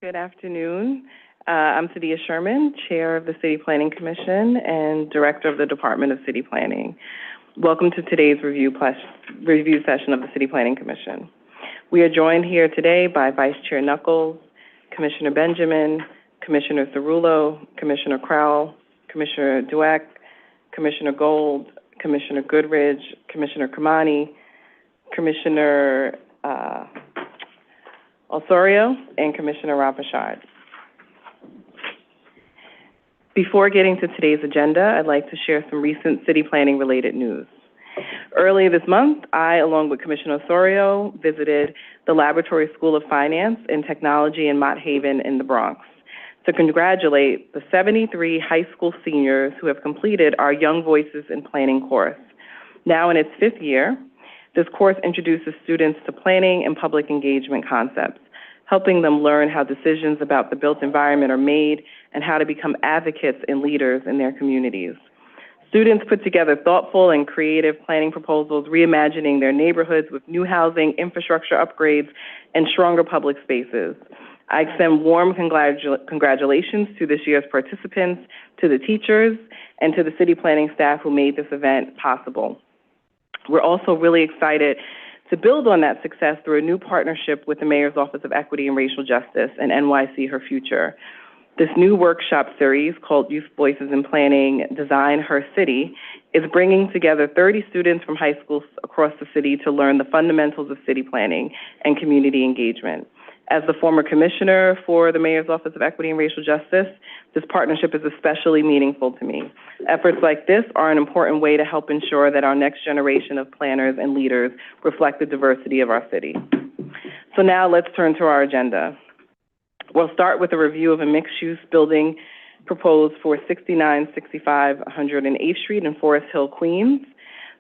Good afternoon. I'm Sadia Sherman, Chair of the City Planning Commission and Director of the Department of City Planning. Welcome to today's review session of the City Planning Commission. We are joined here today by Vice Chair Knuckles, Commissioner Benjamin, Commissioner Cerullo, Commissioner Crowell, Commissioner Dweck, Commissioner Gold, Commissioner Goodridge, Commissioner Kamani, Commissioner Osorio, and Commissioner Rapashard. Before getting to today's agenda, I'd like to share some recent city planning related news. Earlier this month, I, along with Commissioner Osorio, visited the Laboratory School of Finance and Technology in Mott Haven in the Bronx to congratulate the 73 high school seniors who have completed our Young Voices in Planning course. Now in its 5th year, this course introduces students to planning and public engagement concepts, helping them learn how decisions about the built environment are made and how to become advocates and leaders in their communities. Students put together thoughtful and creative planning proposals, reimagining their neighborhoods with new housing, infrastructure upgrades, and stronger public spaces. I extend warm congratulations to this year's participants, to the teachers, and to the city planning staff who made this event possible. We're also really excited to build on that success through a new partnership with the Mayor's Office of Equity and Racial Justice and NYC Her Future. This new workshop series called Youth Voices in Planning, Design Her City is bringing together 30 students from high schools across the city to learn the fundamentals of city planning and community engagement. As the former commissioner for the Mayor's Office of Equity and Racial Justice, this partnership is especially meaningful to me. Efforts like this are an important way to help ensure that our next generation of planners and leaders reflect the diversity of our city. So now let's turn to our agenda. We'll start with a review of a mixed-use building proposed for 6965 108th Street in Forest Hill, Queens.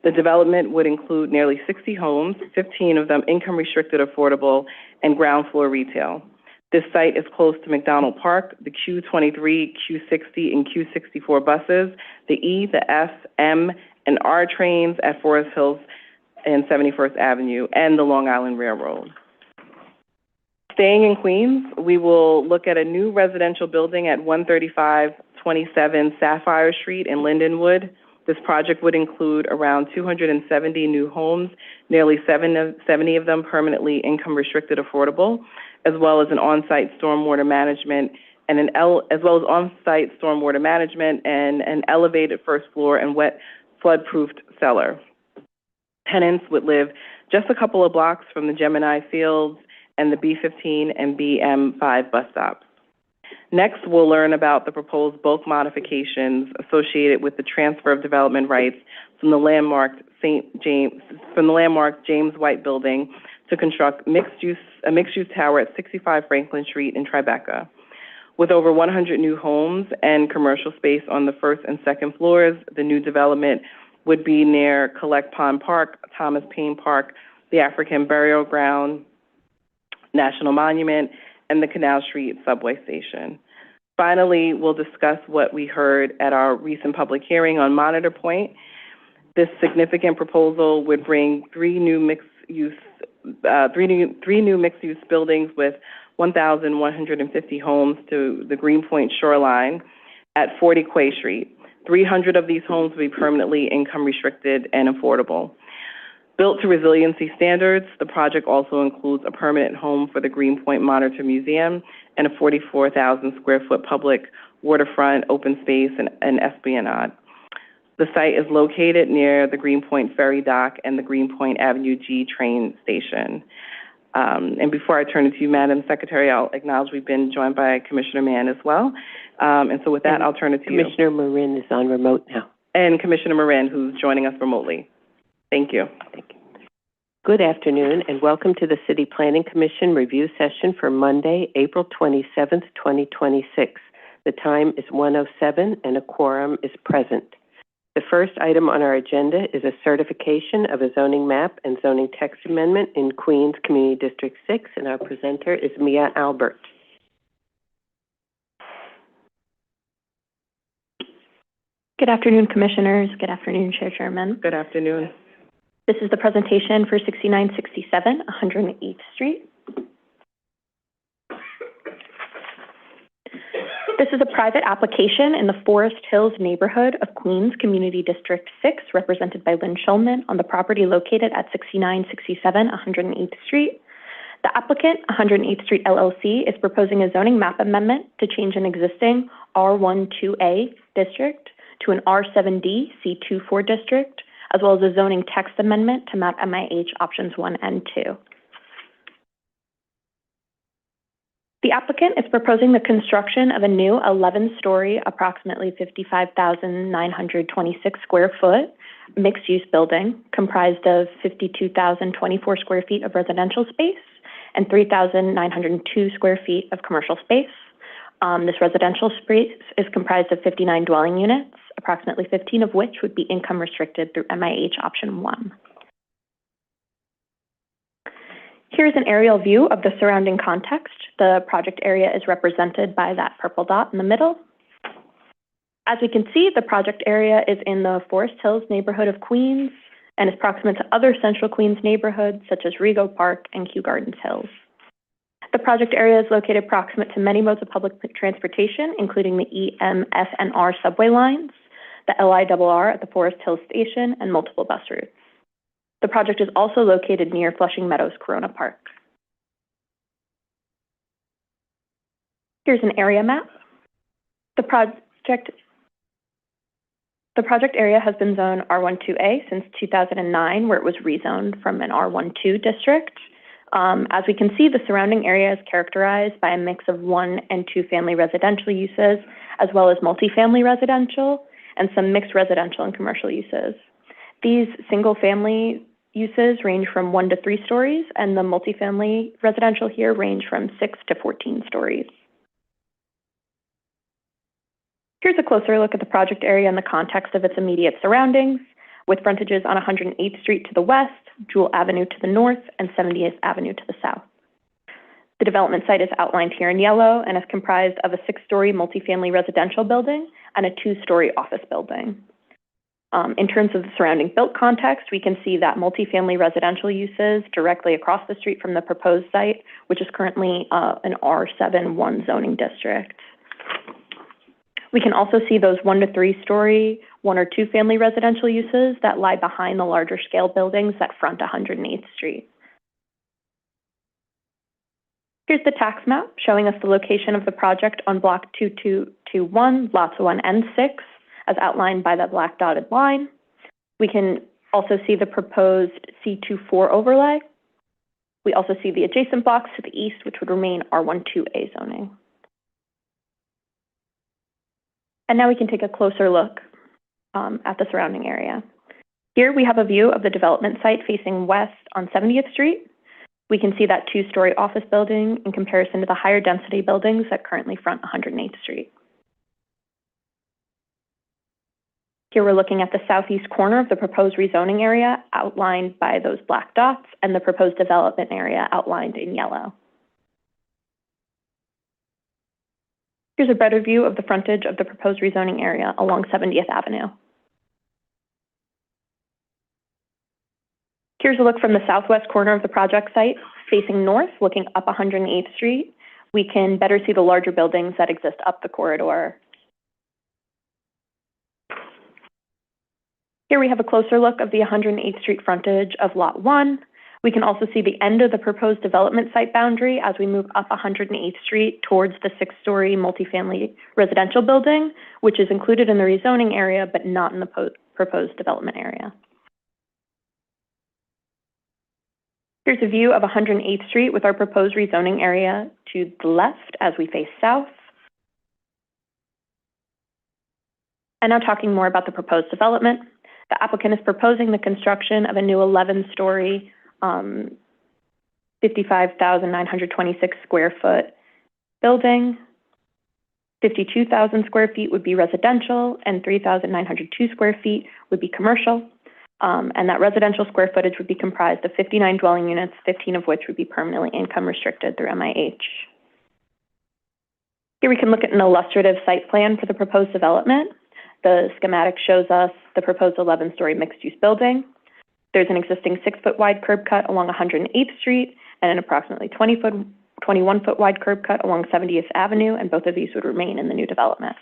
The development would include nearly 60 homes, 15 of them income-restricted affordable, and ground floor retail. This site is close to McDonald Park, the Q23, Q60, and Q64 buses, the E, the F, M, and R trains at Forest Hills and 71st Avenue, and the Long Island Railroad. Staying in Queens, we will look at a new residential building at 13527 Sapphire Street in Lindenwood. This project would include around 270 new homes, nearly 70 of them permanently income-restricted affordable, as well as an on-site stormwater management and an elevated first floor and wet flood-proofed cellar. Tenants would live just a couple of blocks from the Gemini Fields and the B15 and BM5 bus stops. Next, we'll learn about the proposed bulk modifications associated with the transfer of development rights from the landmark James White Building to construct a mixed-use tower at 65 Franklin Street in Tribeca. With over 100 new homes and commercial space on the first and second floors, the new development would be near Collect Pond Park, Thomas Paine Park, the African Burial Ground, National Monument, and the Canal Street subway station. Finally, we'll discuss what we heard at our recent public hearing on Monitor Point. This significant proposal would bring three new mixed-use buildings with 1,150 homes to the Greenpoint shoreline at 40 Quay Street. 300 of these homes will be permanently income-restricted and affordable. Built to resiliency standards, the project also includes a permanent home for the Greenpoint Monitor Museum and a 44,000 square foot public waterfront, open space, and esplanade. The site is located near the Greenpoint Ferry Dock and the Greenpoint Avenue G train station. And before I turn it to you, Madam Secretary, I'll acknowledge we've been joined by Commissioner Mann as well. And so with that, I'll turn it to you. Commissioner Marin is on remote now. And Commissioner Marin, who's joining us remotely. Thank you. Thank you. Good afternoon, and welcome to the City Planning Commission review session for Monday, April 27th, 2026. The time is 1:07 and a quorum is present. The first item on our agenda is a certification of a zoning map and zoning text amendment in Queens Community District 6, and our presenter is Mia Albert. Good afternoon, Commissioners. Good afternoon, Chair Chairman. Good afternoon. This is the presentation for 6967 108th Street. This is a private application in the Forest Hills neighborhood of Queens, Community District 6, represented by Lynn Schulman on the property located at 6967 108th Street. The applicant, 108th Street LLC, is proposing a zoning map amendment to change an existing R12A district to an R7D C24 district, as well as a zoning text amendment to map MIH options 1 and 2. The applicant is proposing the construction of a new 11-story, approximately 55,926 square foot mixed-use building comprised of 52,024 square feet of residential space and 3,902 square feet of commercial space. This residential space is comprised of 59 dwelling units, approximately 15 of which would be income restricted through MIH option 1. Here's an aerial view of the surrounding context. The project area is represented by that purple dot in the middle. As we can see, the project area is in the Forest Hills neighborhood of Queens and is proximate to other central Queens neighborhoods such as Rego Park and Kew Gardens Hills. The project area is located proximate to many modes of public transportation, including the EMFNR subway lines, the LIRR at the Forest Hills station, and multiple bus routes. The project is also located near Flushing Meadows Corona Park. Here's an area map. The project area has been zoned R12A since 2009, where it was rezoned from an R12 district. As we can see, the surrounding area is characterized by a mix of 1- and 2-family residential uses, as well as multifamily residential, and some mixed residential and commercial uses. These single-family uses range from 1 to 3 stories, and the multifamily residential here range from 6 to 14 stories. Here's a closer look at the project area in the context of its immediate surroundings, with frontages on 108th Street to the west, Jewel Avenue to the north, and 70th Avenue to the south. The development site is outlined here in yellow and is comprised of a 6-story multifamily residential building and a 2-story office building. In terms of the surrounding built context, we can see that multifamily residential uses directly across the street from the proposed site, which is currently an R7-1 zoning district. We can also see those 1 to 3-story, 1 or 2 family residential uses that lie behind the larger scale buildings that front 108th Street. Here's the tax map showing us the location of the project on block 2221, lots 1 and 6, as outlined by that black dotted line. We can also see the proposed C24 overlay. We also see the adjacent blocks to the east, which would remain R12A zoning. And now we can take a closer look at the surrounding area. Here we have a view of the development site facing west on 70th Street. We can see that 2-story office building in comparison to the higher density buildings that currently front 108th Street. Here we're looking at the southeast corner of the proposed rezoning area outlined by those black dots and the proposed development area outlined in yellow. Here's a better view of the frontage of the proposed rezoning area along 70th Avenue. Here's a look from the southwest corner of the project site, facing north, looking up 108th Street. We can better see the larger buildings that exist up the corridor. Here we have a closer look of the 108th Street frontage of Lot 1. We can also see the end of the proposed development site boundary as we move up 108th Street towards the 6-story multifamily residential building, which is included in the rezoning area, but not in the proposed development area. Here's a view of 108th Street with our proposed rezoning area to the left as we face south. And now talking more about the proposed development. The applicant is proposing the construction of a new 11-story 55,926 square foot building. 52,000 square feet would be residential and 3,902 square feet would be commercial. And that residential square footage would be comprised of 59 dwelling units, 15 of which would be permanently income restricted through MIH. Here we can look at an illustrative site plan for the proposed development. The schematic shows us the proposed 11-story mixed-use building. There's an existing 6-foot wide curb cut along 108th Street and an approximately 20-foot 21-foot wide curb cut along 70th Avenue, and both of these would remain in the new development.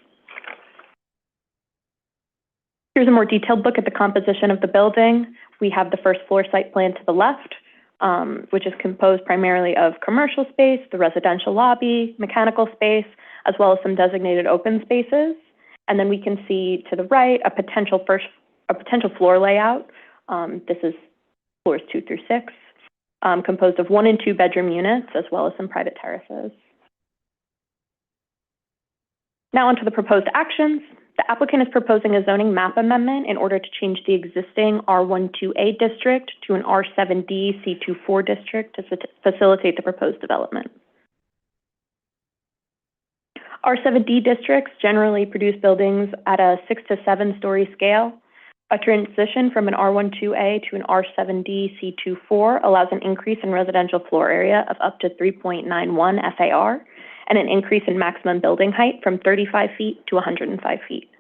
Here's a more detailed look at the composition of the building. We have the first floor site plan to the left, which is composed primarily of commercial space, the residential lobby, mechanical space, as well as some designated open spaces. And then we can see to the right a potential floor layout. This is floors 2 through 6, composed of 1 and 2 bedroom units, as well as some private terraces. Now onto the proposed actions. The applicant is proposing a zoning map amendment in order to change the existing R12A district to an R7D C24 district to facilitate the proposed development. R7D districts generally produce buildings at a 6 to 7 story scale. A transition from an R12A to an R7D C24 allows an increase in residential floor area of up to 3.91 FAR and an increase in maximum building height from 35 feet to 105 feet.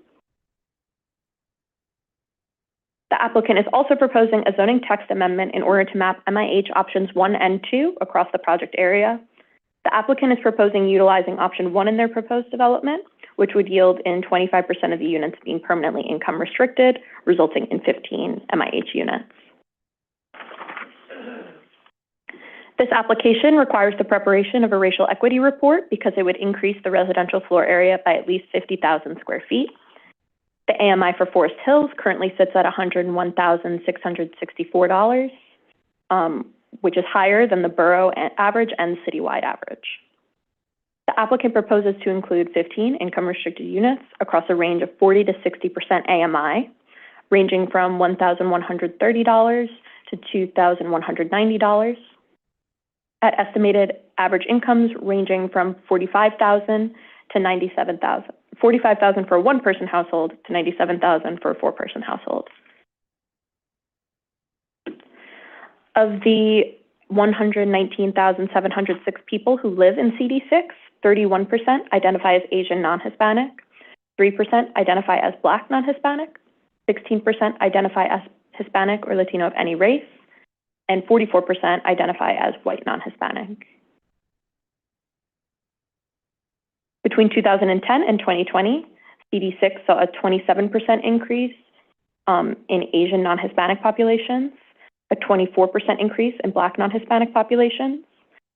The applicant is also proposing a zoning text amendment in order to map MIH options 1 and 2 across the project area. The applicant is proposing utilizing option 1 in their proposed development, which would yield in 25% of the units being permanently income restricted, resulting in 15 MIH units. This application requires the preparation of a racial equity report because it would increase the residential floor area by at least 50,000 square feet. The AMI for Forest Hills currently sits at $101,664, which is higher than the borough average and citywide average. The applicant proposes to include 15 income restricted units across a range of 40 to 60% AMI, ranging from $1,130 to $2,190, at estimated average incomes ranging from $45,000 to $97,000. $45,000 for a one-person household to $97,000 for a four-person household. Of the 119,706 people who live in CD6, 31% identify as Asian non-Hispanic, 3% identify as Black non-Hispanic, 16% identify as Hispanic or Latino of any race, and 44% identify as white non-Hispanic. Between 2010 and 2020, CD6 saw a 27% increase in Asian non-Hispanic populations, a 24% increase in Black non-Hispanic populations,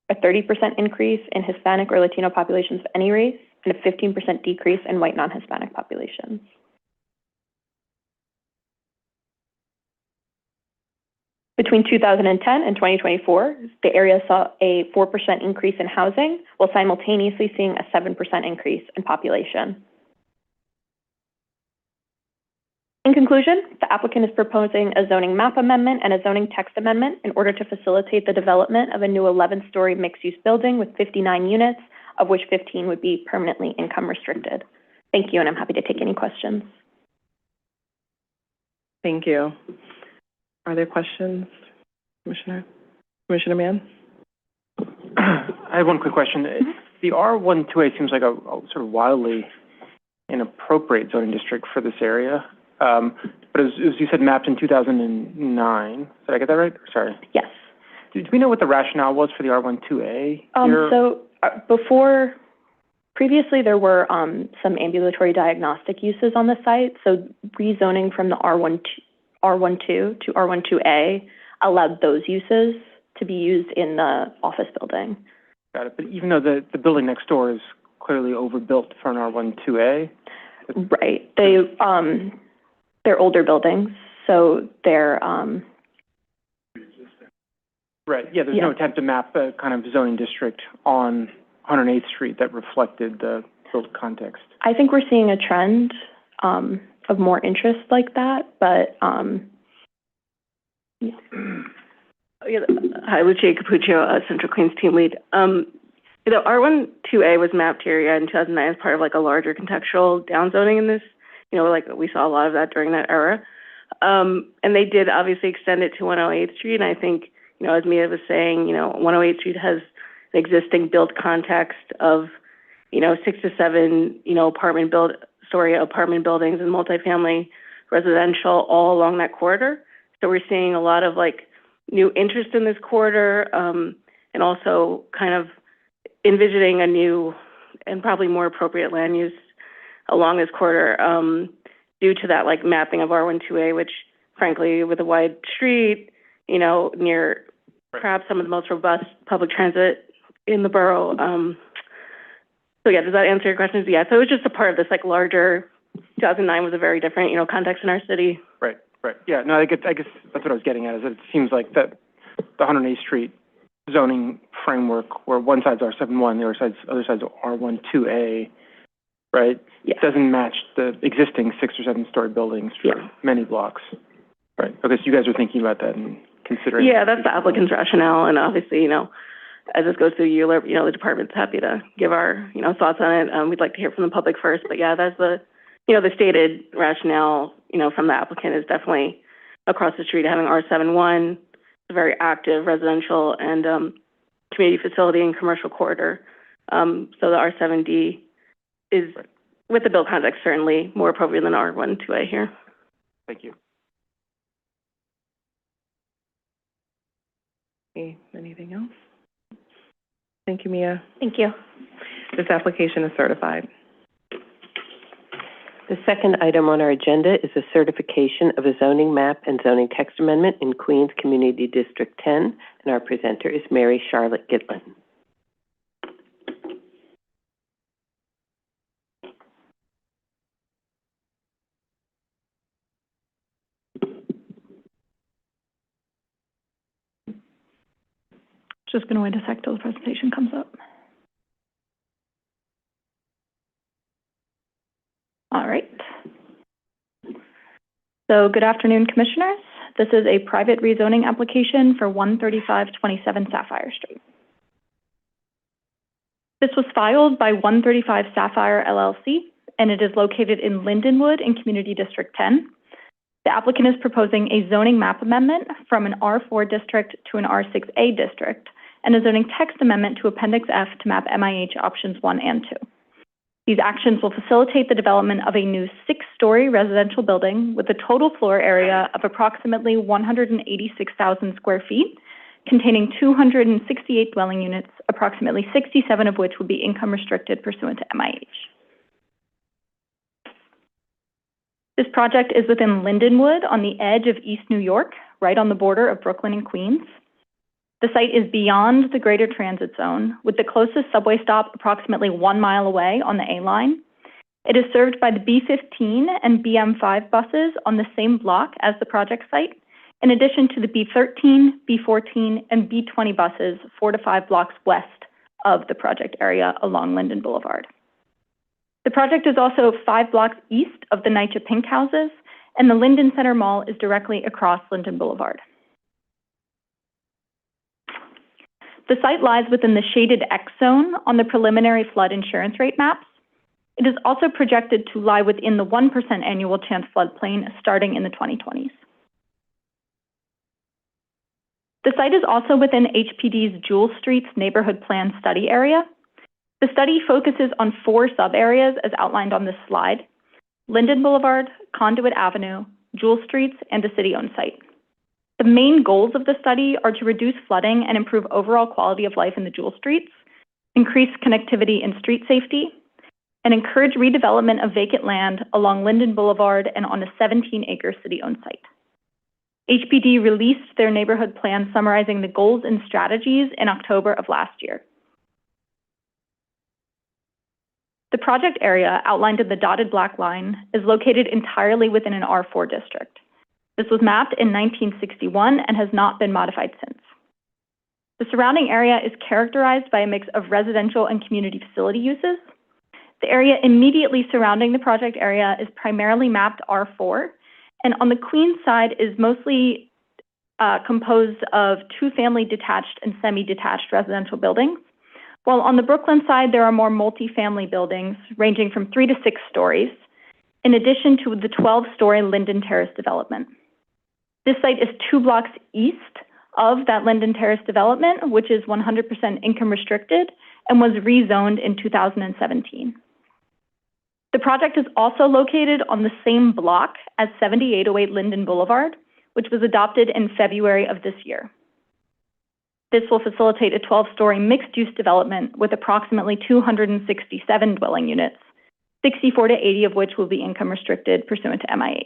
a 30% increase in Hispanic or Latino populations of any race, and a 15% decrease in white non-Hispanic populations. Between 2010 and 2024, the area saw a 4% increase in housing, while simultaneously seeing a 7% increase in population. In conclusion, the applicant is proposing a zoning map amendment and a zoning text amendment in order to facilitate the development of a new 11-story mixed-use building with 59 units, of which 15 would be permanently income restricted. Thank you, and I'm happy to take any questions. Thank you. Are there questions, Commissioner? Commissioner Mann? I have one quick question. Mm-hmm. The R12A seems like a sort of wildly inappropriate zoning district for this area. But as you said, mapped in 2009. Did I get that right? Sorry. Yes. Do we know what the rationale was for the R12A? Previously there were some ambulatory diagnostic uses on the site. So rezoning from the R12 to R12A allowed those uses to be used in the office building. Got it. But even though the building next door is clearly overbuilt for an R12A? Right. They're older buildings, so they're... Right. Yeah, there's no attempt to map a kind of zoning district on 108th Street that reflected the built context. I think we're seeing a trend of more interest like that, but Hi, Lucia Capuccio, Central Queens team lead. The R12A was mapped here in 2009 as part of like a larger contextual downzoning in this. Like we saw a lot of that during that era. And they did obviously extend it to 108th Street. And I think, as Mia was saying, 108th Street has the existing built context of, 6 to 7, story apartment buildings and multifamily residential all along that corridor. So we're seeing a lot of like new interest in this corridor, and also kind of envisioning a new and probably more appropriate land use along this corridor, due to that like mapping of R12A, which frankly, with a wide street, you know, near perhaps some of the most robust public transit in the borough. So yeah, does that answer your questions? Yeah, so it was just a part of this like larger, 2009 was a very different, you know, context in our city. Right. Yeah, no, I guess that's what I was getting at, is that it seems like that the 108th Street zoning framework, where one side's R71, the other side's R12A, right? Yeah. Doesn't match the existing 6 or 7 story buildings for many blocks. Right. Okay, so you guys are thinking about that and considering. Yeah, that's the applicant's rationale, and obviously, you know, as this goes through ULIRP, you know, the department's happy to give our, you know, thoughts on it. We'd like to hear from the public first, but yeah, that's the, you know, the stated rationale, you know, from the applicant is definitely across the street having R71, a very active residential and community facility and commercial corridor. So the R7D is, with the bill context, certainly more appropriate than R12A here. Thank you. Okay, anything else? Thank you, Mia. Thank you. This application is certified. The second item on our agenda is a certification of a zoning map and zoning text amendment in Queens Community District 10, and our presenter is Mary Charlotte Gitlin. Just going to wait a sec till the presentation comes up. All right. So good afternoon, Commissioners. This is a private rezoning application for 13527 Sapphire Street. This was filed by 135 Sapphire LLC, and it is located in Lindenwood in Community District 10. The applicant is proposing a zoning map amendment from an R4 district to an R6A district, and a zoning text amendment to Appendix F to map MIH options 1 and 2. These actions will facilitate the development of a new 6-story residential building with a total floor area of approximately 186,000 square feet, containing 268 dwelling units, approximately 67 of which will be income restricted pursuant to MIH. This project is within Lindenwood on the edge of East New York, right on the border of Brooklyn and Queens. The site is beyond the greater transit zone, with the closest subway stop approximately 1 mile away on the A line. It is served by the B15 and BM5 buses on the same block as the project site, in addition to the B13, B14, and B20 buses 4 to 5 blocks west of the project area along Linden Boulevard. The project is also 5 blocks east of the NYCHA Pink Houses, and the Linden Center Mall is directly across Linden Boulevard. The site lies within the shaded X zone on the preliminary flood insurance rate maps. It is also projected to lie within the 1% annual chance floodplain starting in the 2020s. The site is also within HPD's Jewel Streets neighborhood plan study area. The study focuses on 4 sub-areas as outlined on this slide: Linden Boulevard, Conduit Avenue, Jewel Streets, and a city-owned site. The main goals of the study are to reduce flooding and improve overall quality of life in the Jewel Streets, increase connectivity and street safety, and encourage redevelopment of vacant land along Linden Boulevard and on a 17-acre city-owned site. HPD released their neighborhood plan summarizing the goals and strategies in October of last year. The project area, outlined in the dotted black line, is located entirely within an R4 district. This was mapped in 1961 and has not been modified since. The surrounding area is characterized by a mix of residential and community facility uses. The area immediately surrounding the project area is primarily mapped R4, and on the Queens side is mostly composed of 2-family detached and semi-detached residential buildings, while on the Brooklyn side there are more multi-family buildings ranging from 3 to 6 stories, in addition to the 12-story Linden Terrace development. This site is 2 blocks east of that Linden Terrace development, which is 100% income restricted and was rezoned in 2017. The project is also located on the same block as 7808 Linden Boulevard, which was adopted in February of this year. This will facilitate a 12-story mixed-use development with approximately 267 dwelling units, 64 to 80 of which will be income restricted pursuant to MIH.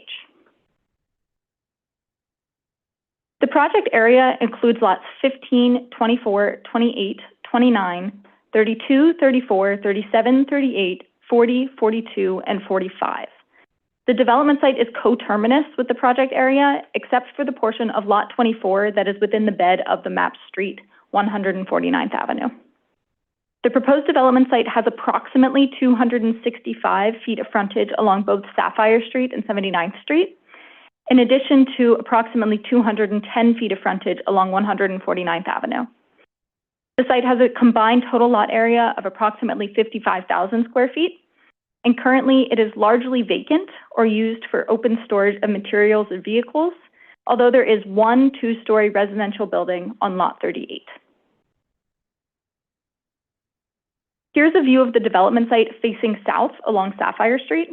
The project area includes lots 15, 24, 28, 29, 32, 34, 37, 38, 40, 42, and 45. The development site is coterminous with the project area, except for the portion of Lot 24 that is within the bed of the mapped street, 149th Avenue. The proposed development site has approximately 265 feet of frontage along both Sapphire Street and 79th Street, in addition to approximately 210 feet of frontage along 149th Avenue. The site has a combined total lot area of approximately 55,000 square feet, and currently it is largely vacant or used for open storage of materials and vehicles, although there is one 2-story residential building on Lot 38. Here's a view of the development site facing south along Sapphire Street.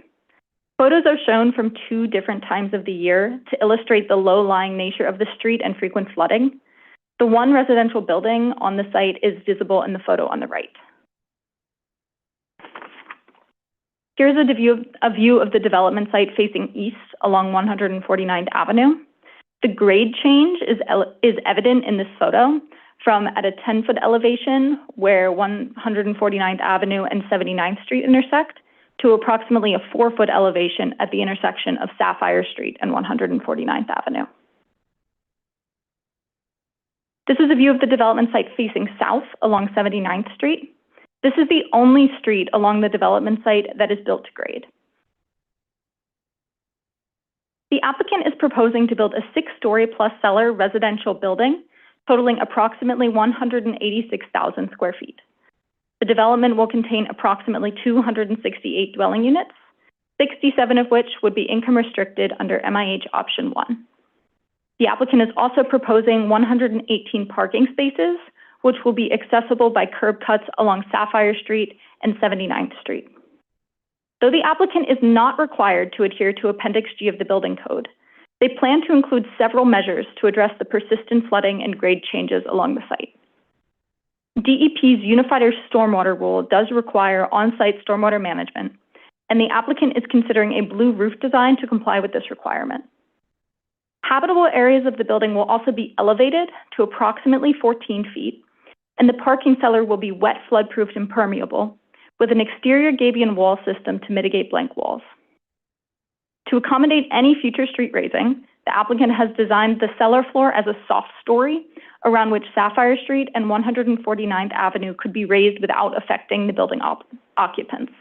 Photos are shown from 2 different times of the year to illustrate the low-lying nature of the street and frequent flooding. The one residential building on the site is visible in the photo on the right. Here's a view of the development site facing east along 149th Avenue. The grade change is evident in this photo from at a 10-foot elevation where 149th Avenue and 79th Street intersect to approximately a 4-foot elevation at the intersection of Sapphire Street and 149th Avenue. This is a view of the development site facing south along 79th Street. This is the only street along the development site that is built to grade. The applicant is proposing to build a 6-story plus cellar residential building totaling approximately 186,000 square feet. The development will contain approximately 268 dwelling units, 67 of which would be income restricted under MIH Option 1. The applicant is also proposing 118 parking spaces, which will be accessible by curb cuts along Sapphire Street and 79th Street. Though the applicant is not required to adhere to Appendix G of the building code, they plan to include several measures to address the persistent flooding and grade changes along the site. DEP's Unified Stormwater Rule does require on-site stormwater management, and the applicant is considering a blue roof design to comply with this requirement. Habitable areas of the building will also be elevated to approximately 14 feet, and the parking cellar will be wet flood-proofed and permeable, with an exterior gabion wall system to mitigate blank walls. To accommodate any future street raising, the applicant has designed the cellar floor as a soft story, around which Sapphire Street and 149th Avenue could be raised without affecting the building occupants.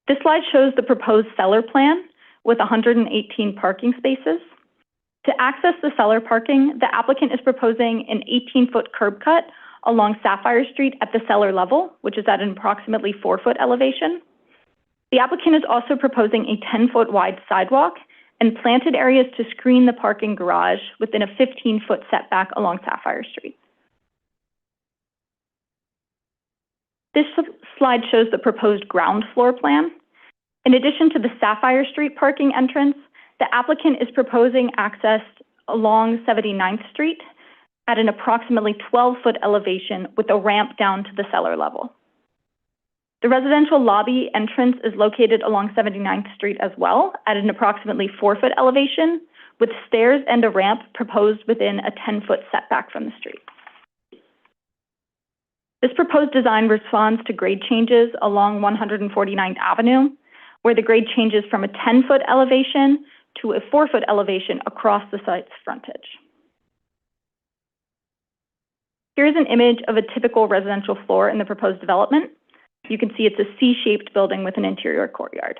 This slide shows the proposed cellar plan with 118 parking spaces. To access the cellar parking, the applicant is proposing an 18-foot curb cut along Sapphire Street at the cellar level, which is at an approximately 4-foot elevation. The applicant is also proposing a 10-foot wide sidewalk and planted areas to screen the parking garage within a 15-foot setback along Sapphire Street. This slide shows the proposed ground floor plan. In addition to the Sapphire Street parking entrance, the applicant is proposing access along 79th Street at an approximately 12-foot elevation with a ramp down to the cellar level. The residential lobby entrance is located along 79th Street as well at an approximately 4-foot elevation with stairs and a ramp proposed within a 10-foot setback from the street. This proposed design responds to grade changes along 149th Avenue, where the grade changes from a 10-foot elevation to a 4-foot elevation across the site's frontage. Here's an image of a typical residential floor in the proposed development. You can see it's a C-shaped building with an interior courtyard.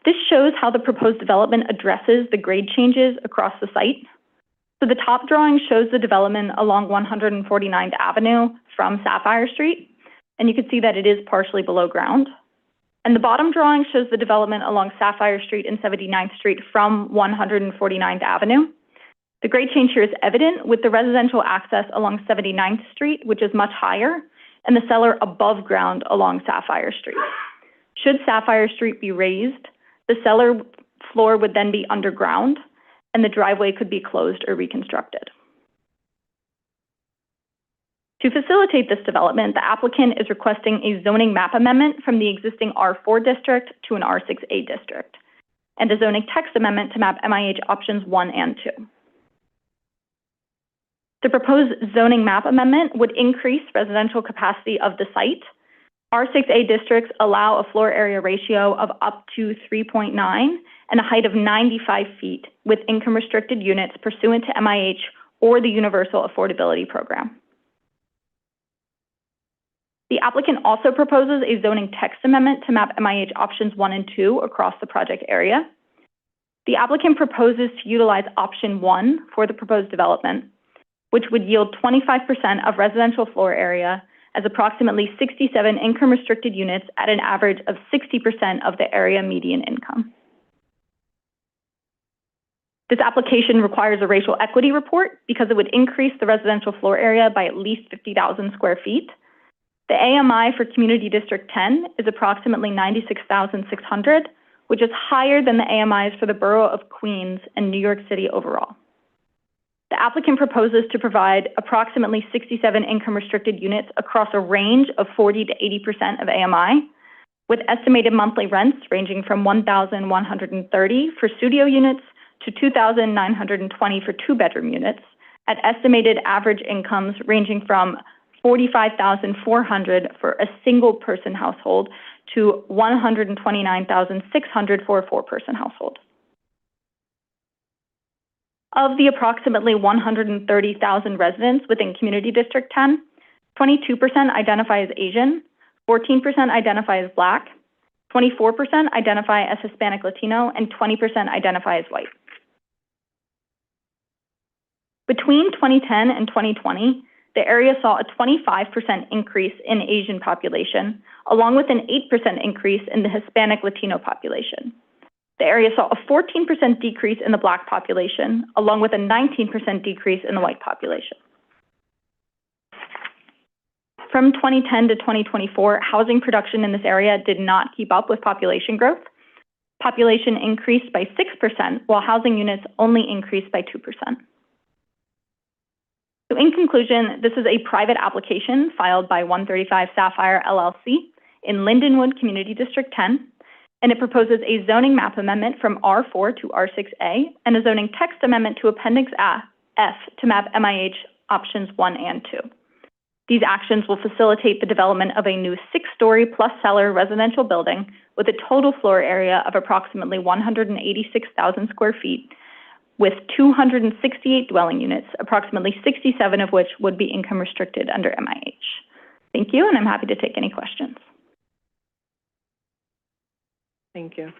This shows how the proposed development addresses the grade changes across the site. So the top drawing shows the development along 149th Avenue from Sapphire Street, and you can see that it is partially below ground. And the bottom drawing shows the development along Sapphire Street and 79th Street from 149th Avenue. The grade change here is evident with the residential access along 79th Street, which is much higher, and the cellar above ground along Sapphire Street. Should Sapphire Street be raised, the cellar floor would then be underground, and the driveway could be closed or reconstructed. To facilitate this development, the applicant is requesting a zoning map amendment from the existing R4 district to an R6A district, and a zoning text amendment to map MIH options 1 and 2. The proposed zoning map amendment would increase residential capacity of the site. R6A districts allow a floor area ratio of up to 3.9 and a height of 95 feet with income-restricted units pursuant to MIH or the Universal Affordability Program. The applicant also proposes a zoning text amendment to map MIH options 1 and 2 across the project area. The applicant proposes to utilize option 1 for the proposed development, which would yield 25% of residential floor area as approximately 67 income-restricted units at an average of 60% of the area median income. This application requires a racial equity report because it would increase the residential floor area by at least 50,000 square feet. The AMI for Community District 10 is approximately 96,600, which is higher than the AMIs for the Borough of Queens and New York City overall. The applicant proposes to provide approximately 67 income-restricted units across a range of 40 to 80% of AMI, with estimated monthly rents ranging from $1,130 for studio units to $2,920 for two-bedroom units, at estimated average incomes ranging from $45,400 for a single-person household to $129,600 for a four-person household. Of the approximately 130,000 residents within Community District 10, 22% identify as Asian, 14% identify as Black, 24% identify as Hispanic Latino, and 20% identify as white. Between 2010 and 2020, the area saw a 25% increase in Asian population, along with an 8% increase in the Hispanic Latino population. The area saw a 14% decrease in the Black population, along with a 19% decrease in the white population. From 2010 to 2024, housing production in this area did not keep up with population growth. Population increased by 6%, while housing units only increased by 2%. So in conclusion, this is a private application filed by 135 Sapphire LLC in Lindenwood Community District 10, and it proposes a zoning map amendment from R4 to R6A and a zoning text amendment to Appendix F to map MIH options 1 and 2. These actions will facilitate the development of a new 6-story plus cellar residential building with a total floor area of approximately 186,000 square feet with 268 dwelling units, approximately 67 of which would be income restricted under MIH. Thank you, and I'm happy to take any questions. Thank you.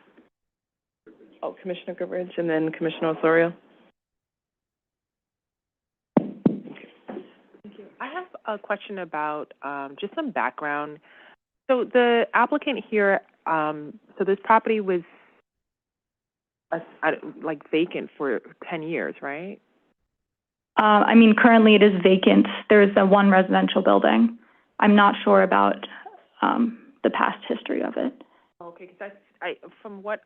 Oh, Commissioner Goodrich and then Commissioner Osorio. Thank you. I have a question about just some background. So the applicant here, so this property was like vacant for 10 years, right? I mean, currently it is vacant. There's a one residential building. I'm not sure about the past history of it. Okay, because from what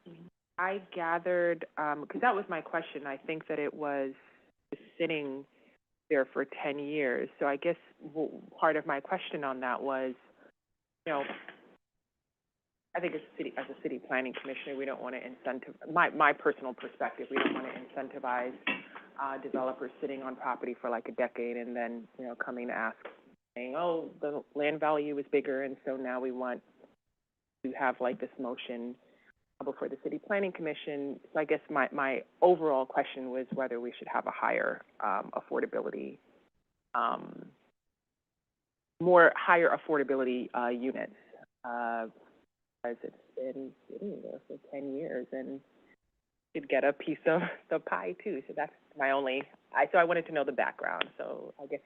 I gathered, because that was my question, I think that it was sitting there for 10 years. So I guess part of my question on that was, you know, I think as a city planning commissioner, we don't want to my personal perspective, we don't want to incentivize developers sitting on property for like a decade and then, you know, coming to ask, saying, oh, the land value is bigger, and so now we want to have like this motion before the city planning commission. So I guess my overall question was whether we should have a higher affordability, higher affordability units. Because it's been sitting there for 10 years and should get a piece of the pie too. So that's my only, so I wanted to know the background. So I guess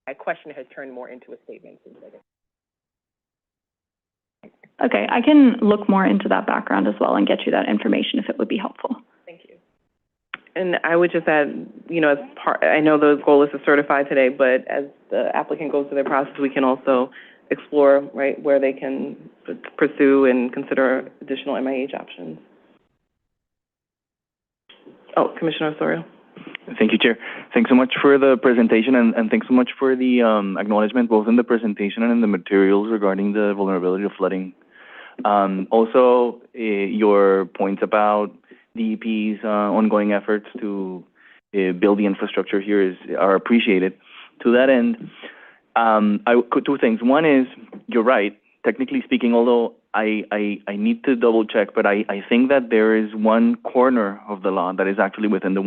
my question has turned more into a statement since I guess. Okay, I can look more into that background as well and get you that information if it would be helpful. Thank you. And I would just add, you know, I know the goal is to certify today, but as the applicant goes through their process, we can also explore, right, where they can pursue and consider additional MIH options. Oh, Commissioner Osorio. Thank you, Chair. Thanks so much for the presentation, and thanks so much for the acknowledgement both in the presentation and in the materials regarding the vulnerability to flooding. Also, your points about DEP's ongoing efforts to build the infrastructure here are appreciated. To that end, two things. One is, you're right, technically speaking, although I need to double check, but I think that there is one corner of the law that is actually within the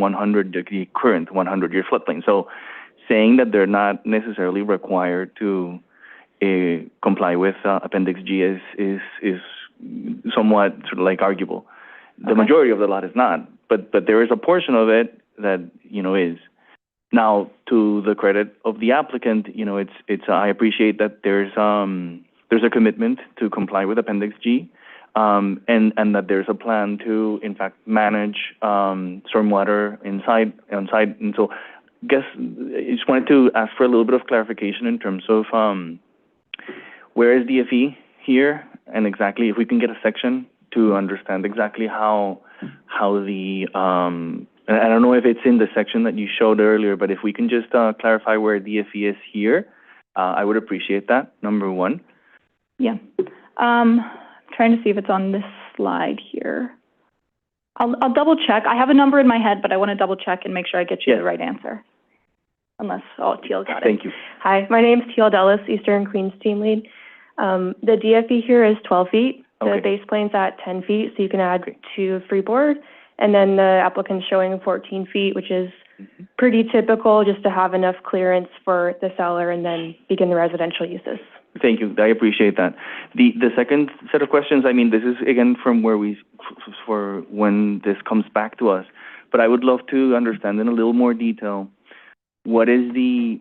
current 100-year floodplain. So saying that they're not necessarily required to comply with Appendix G is somewhat sort of like arguable. The majority of the lot is not, but there is a portion of it that, is. Now, to the credit of the applicant, it's I appreciate that there's a commitment to comply with Appendix G, and that there's a plan to, in fact, manage stormwater inside. And so, I just wanted to ask for a little bit of clarification in terms of where is DFE here, and exactly if we can get a section to understand exactly how the I don't know if it's in the section that you showed earlier, but if we can just clarify where DFE is here, I would appreciate that, number one. Yeah. Trying to see if it's on this slide here. I'll double check. I have a number in my head, but I want to double check and make sure I get you the right answer. Unless, Teal got it. Thank you. Hi, my name's Teal Dellis, Eastern Queens team lead. The DFE here is 12 feet. The base plane's at 10 feet, so you can add 2 freeboard. And then the applicant's showing 14 feet, which is pretty typical, just to have enough clearance for the cellar and then begin the residential uses. Thank you. I appreciate that. The second set of questions, I mean, this is again from where for when this comes back to us, but I would love to understand in a little more detail what is the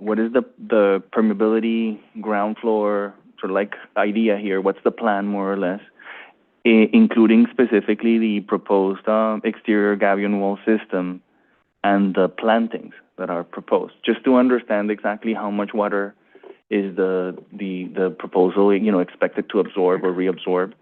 permeability ground floor sort of like idea here. What's the plan more or less, including specifically the proposed exterior gabion wall system and the plantings that are proposed, just to understand exactly how much water is the proposal, expected to absorb or reabsorb.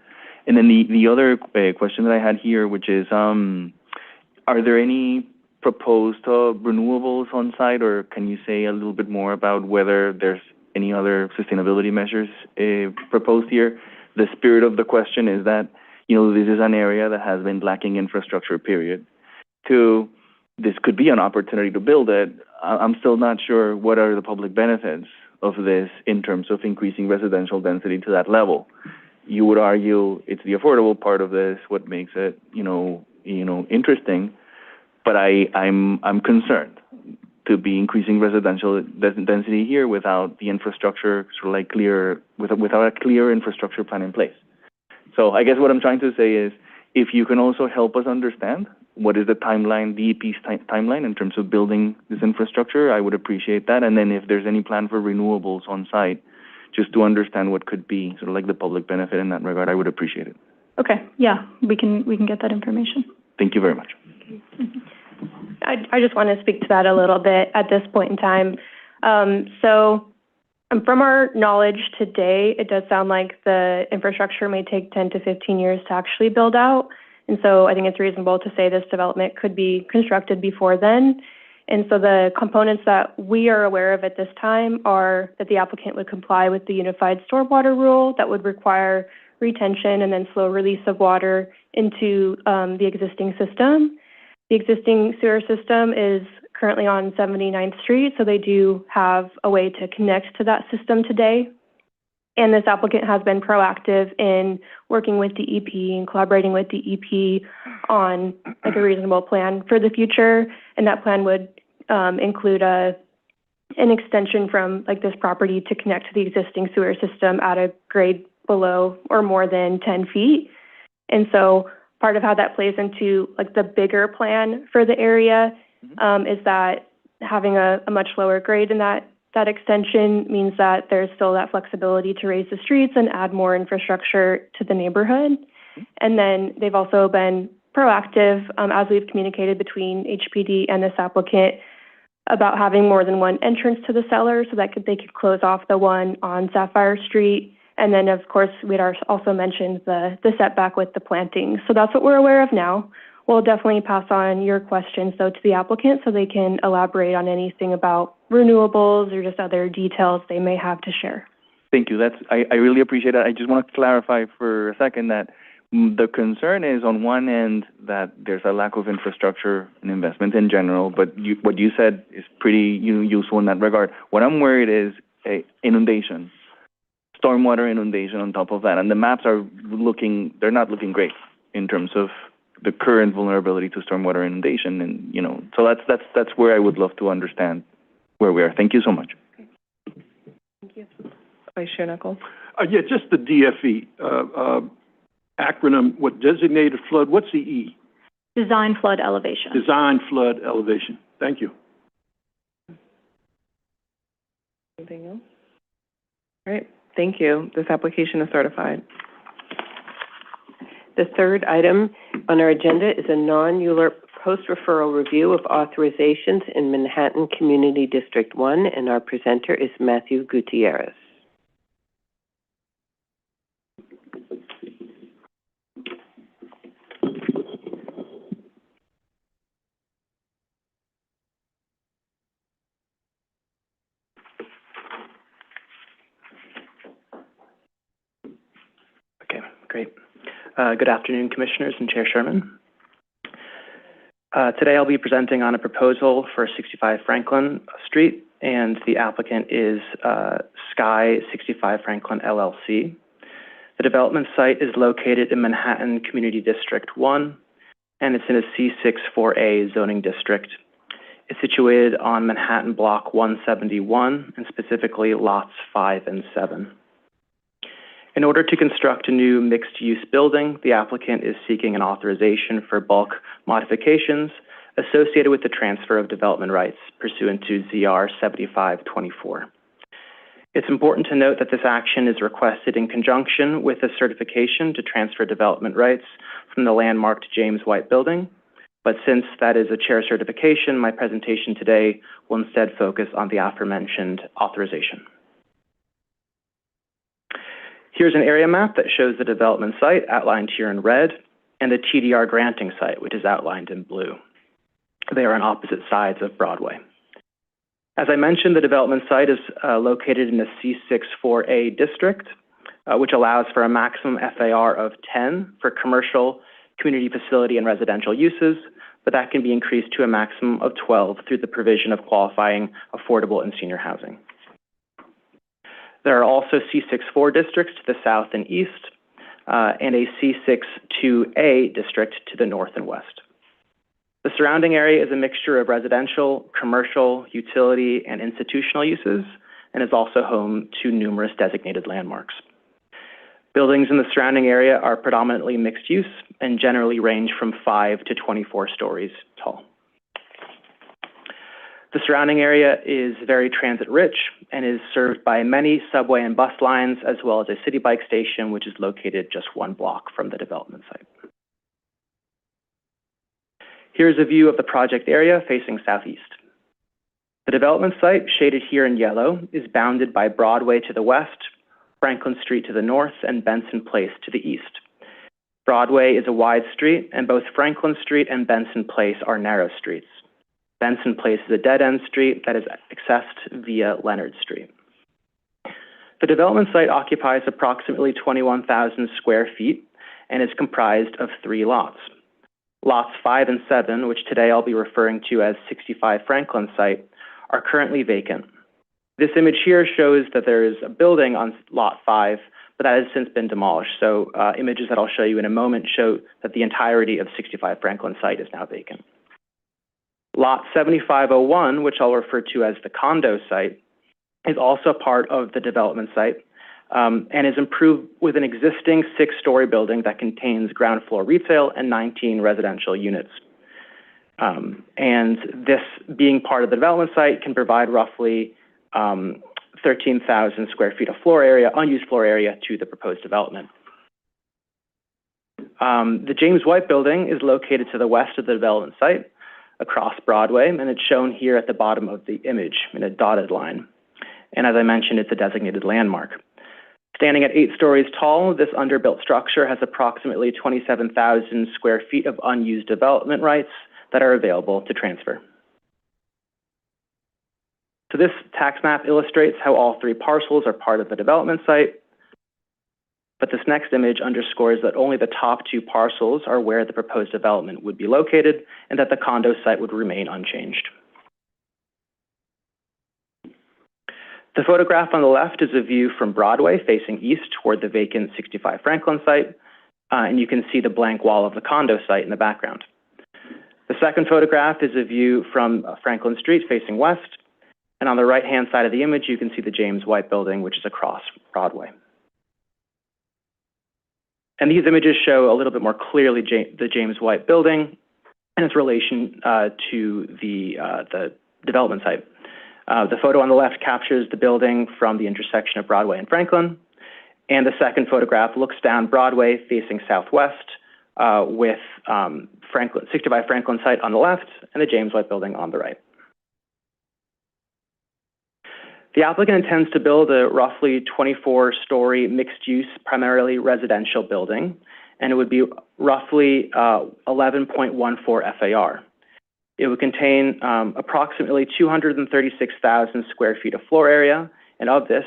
And then the other question that I had here, which is, are there any proposed renewables on site, or can you say a little bit more about whether there's any other sustainability measures proposed here? The spirit of the question is that, this is an area that has been lacking infrastructure, period. Two, this could be an opportunity to build it. I'm still not sure what are the public benefits of this in terms of increasing residential density to that level. You would argue it's the affordable part of this, what makes it, interesting. But I'm concerned to be increasing residential density here without the infrastructure sort of like without a clear infrastructure plan in place. So I guess what I'm trying to say is, if you can also help us understand what is the timeline, DEP's timeline in terms of building this infrastructure, I would appreciate that. And then if there's any plan for renewables on site, just to understand what could be sort of like the public benefit in that regard, I would appreciate it. Okay, yeah, we can get that information. Thank you very much. I just want to speak to that a little bit at this point in time. From our knowledge today, it does sound like the infrastructure may take 10 to 15 years to actually build out. And so I think it's reasonable to say this development could be constructed before then. And so the components that we are aware of at this time are that the applicant would comply with the unified stormwater rule that would require retention and then slow release of water into the existing system. The existing sewer system is currently on 79th Street, so they do have a way to connect to that system today. And this applicant has been proactive in working with DEP and collaborating with DEP on like a reasonable plan for the future. And that plan would include an extension from like this property to connect to the existing sewer system at a grade below or more than 10 feet. And so part of how that plays into like the bigger plan for the area is that having a much lower grade in that extension means that there's still that flexibility to raise the streets and add more infrastructure to the neighborhood. And then they've also been proactive, as we've communicated between HPD and this applicant, about having more than one entrance to the cellar so that they could close off the one on Sapphire Street. And then, of course, we'd also mentioned the setback with the plantings. So that's what we're aware of now. We'll definitely pass on your questions, though, to the applicant so they can elaborate on anything about renewables or just other details they may have to share. Thank you. I really appreciate it. I just want to clarify for a second that the concern is on one end that there's a lack of infrastructure and investment in general, but what you said is pretty useful in that regard. What I'm worried is inundation, stormwater inundation on top of that, and the maps they're not looking great in terms of the current vulnerability to stormwater inundation, and so that's where I would love to understand where we are. Thank you so much. Thank you. Vice Chair Knuckles. Yeah, just the DFE acronym. What designated flood? What's the E? Design flood elevation. Design flood elevation. Thank you. Anything else? All right. Thank you. This application is certified. The third item on our agenda is a non-ULURP post-referral review of authorizations in Manhattan Community District 1, and our presenter is Matthew Gutierrez. Okay, great. Good afternoon, Commissioners and Chair Sherman. Today I'll be presenting on a proposal for 65 Franklin Street, and the applicant is Sky 65 Franklin LLC. The development site is located in Manhattan Community District 1, and it's in a C6-4A zoning district. It's situated on Manhattan Block 171, and specifically lots 5 and 7. In order to construct a new mixed-use building, the applicant is seeking an authorization for bulk modifications associated with the transfer of development rights pursuant to ZR 7524. It's important to note that this action is requested in conjunction with a certification to transfer development rights from the landmarked James White Building, but since that is a chair certification, my presentation today will instead focus on the aforementioned authorization. Here's an area map that shows the development site outlined here in red and the TDR granting site, which is outlined in blue. They are on opposite sides of Broadway. As I mentioned, the development site is located in the C6-4A district, which allows for a maximum FAR of 10 for commercial, community facility, and residential uses, but that can be increased to a maximum of 12 through the provision of qualifying affordable and senior housing. There are also C6-4 districts to the south and east, and a C6-2A district to the north and west. The surrounding area is a mixture of residential, commercial, utility, and institutional uses, and is also home to numerous designated landmarks. Buildings in the surrounding area are predominantly mixed use and generally range from 5 to 24 stories tall. The surrounding area is very transit rich and is served by many subway and bus lines, as well as a city bike station, which is located just 1 block from the development site. Here's a view of the project area facing southeast. The development site, shaded here in yellow, is bounded by Broadway to the west, Franklin Street to the north, and Benson Place to the east. Broadway is a wide street, and both Franklin Street and Benson Place are narrow streets. Benson Place is a dead-end street that is accessed via Leonard Street. The development site occupies approximately 21,000 square feet and is comprised of 3 lots. Lots 5 and 7, which today I'll be referring to as 65 Franklin site, are currently vacant. This image here shows that there is a building on lot 5, but that has since been demolished. So images that I'll show you in a moment show that the entirety of 65 Franklin site is now vacant. Lot 7501, which I'll refer to as the condo site, is also part of the development site and is improved with an existing 6-story building that contains ground floor retail and 19 residential units. And this, being part of the development site, can provide roughly 13,000 square feet of floor area, unused floor area, to the proposed development. The James White Building is located to the west of the development site, across Broadway, and it's shown here at the bottom of the image in a dotted line. And as I mentioned, it's a designated landmark. Standing at 8 stories tall, this underbuilt structure has approximately 27,000 square feet of unused development rights that are available to transfer. So this tax map illustrates how all 3 parcels are part of the development site, but this next image underscores that only the top 2 parcels are where the proposed development would be located and that the condo site would remain unchanged. The photograph on the left is a view from Broadway facing east toward the vacant 65 Franklin site, and you can see the blank wall of the condo site in the background. The second photograph is a view from Franklin Street facing west, and on the right-hand side of the image, you can see the James White building, which is across Broadway. And these images show a little bit more clearly the James White building and its relation to the development site. The photo on the left captures the building from the intersection of Broadway and Franklin, and the second photograph looks down Broadway facing southwest with 65 Franklin site on the left and the James White building on the right. The applicant intends to build a roughly 24-story mixed-use, primarily residential building, and it would be roughly 11.14 FAR. It would contain approximately 236,000 square feet of floor area, and of this,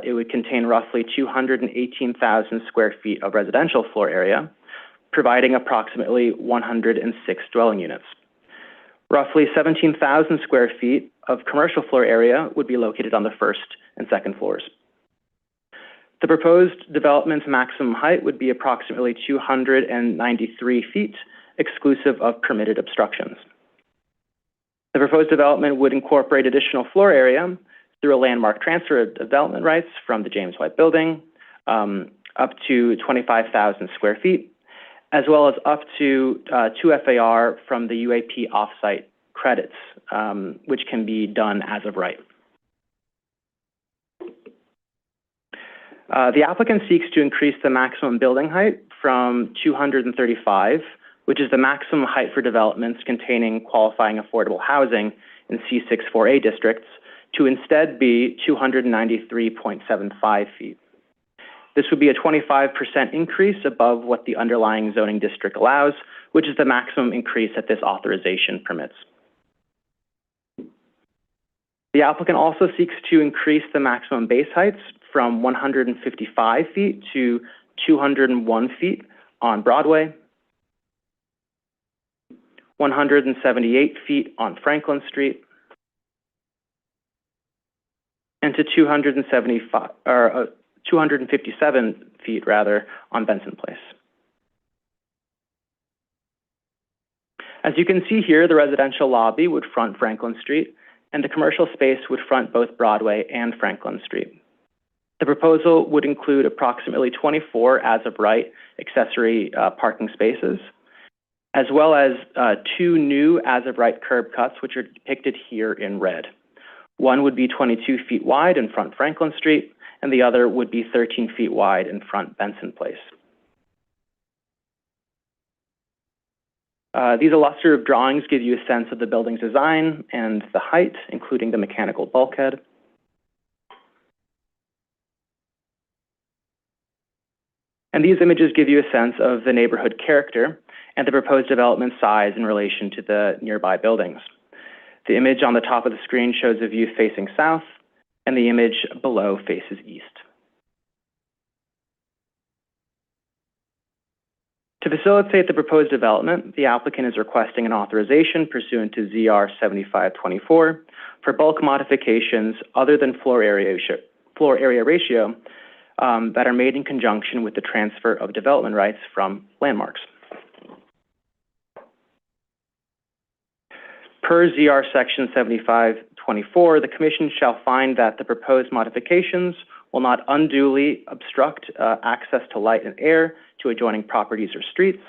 it would contain roughly 218,000 square feet of residential floor area, providing approximately 106 dwelling units. Roughly 17,000 square feet of commercial floor area would be located on the first and second floors. The proposed development's maximum height would be approximately 293 feet, exclusive of permitted obstructions. The proposed development would incorporate additional floor area through a landmark transfer of development rights from the James White building up to 25,000 square feet, as well as up to 2 FAR from the UAP offsite credits, which can be done as of right. The applicant seeks to increase the maximum building height from 235, which is the maximum height for developments containing qualifying affordable housing in C6-4A districts, to instead be 293.75 feet. This would be a 25% increase above what the underlying zoning district allows, which is the maximum increase that this authorization permits. The applicant also seeks to increase the maximum base heights from 155 feet to 201 feet on Broadway, 178 feet on Franklin Street, and to 257 feet on Benson Place. As you can see here, the residential lobby would front Franklin Street, and the commercial space would front both Broadway and Franklin Street. The proposal would include approximately 24 as-of-right accessory parking spaces, as well as 2 new as-of-right curb cuts, which are depicted here in red. One would be 22 feet wide in front Franklin Street, and the other would be 13 feet wide in front Benson Place. These illustrative drawings give you a sense of the building's design and the height, including the mechanical bulkhead. And these images give you a sense of the neighborhood character and the proposed development size in relation to the nearby buildings. The image on the top of the screen shows a view facing south, and the image below faces east. To facilitate the proposed development, the applicant is requesting an authorization pursuant to ZR 7524 for bulk modifications other than floor area ratio that are made in conjunction with the transfer of development rights from landmarks. Per ZR section 7524, the Commission shall find that the proposed modifications will not unduly obstruct access to light and air to adjoining properties or streets,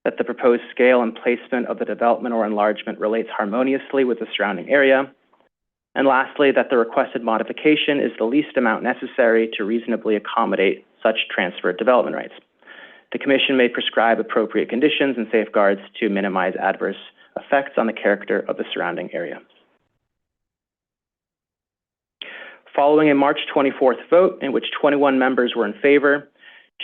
that the proposed scale and placement of the development or enlargement relates harmoniously with the surrounding area, and lastly, that the requested modification is the least amount necessary to reasonably accommodate such transferred development rights. The Commission may prescribe appropriate conditions and safeguards to minimize adverse effects on the character of the surrounding area. Following a March 24th vote in which 21 members were in favor,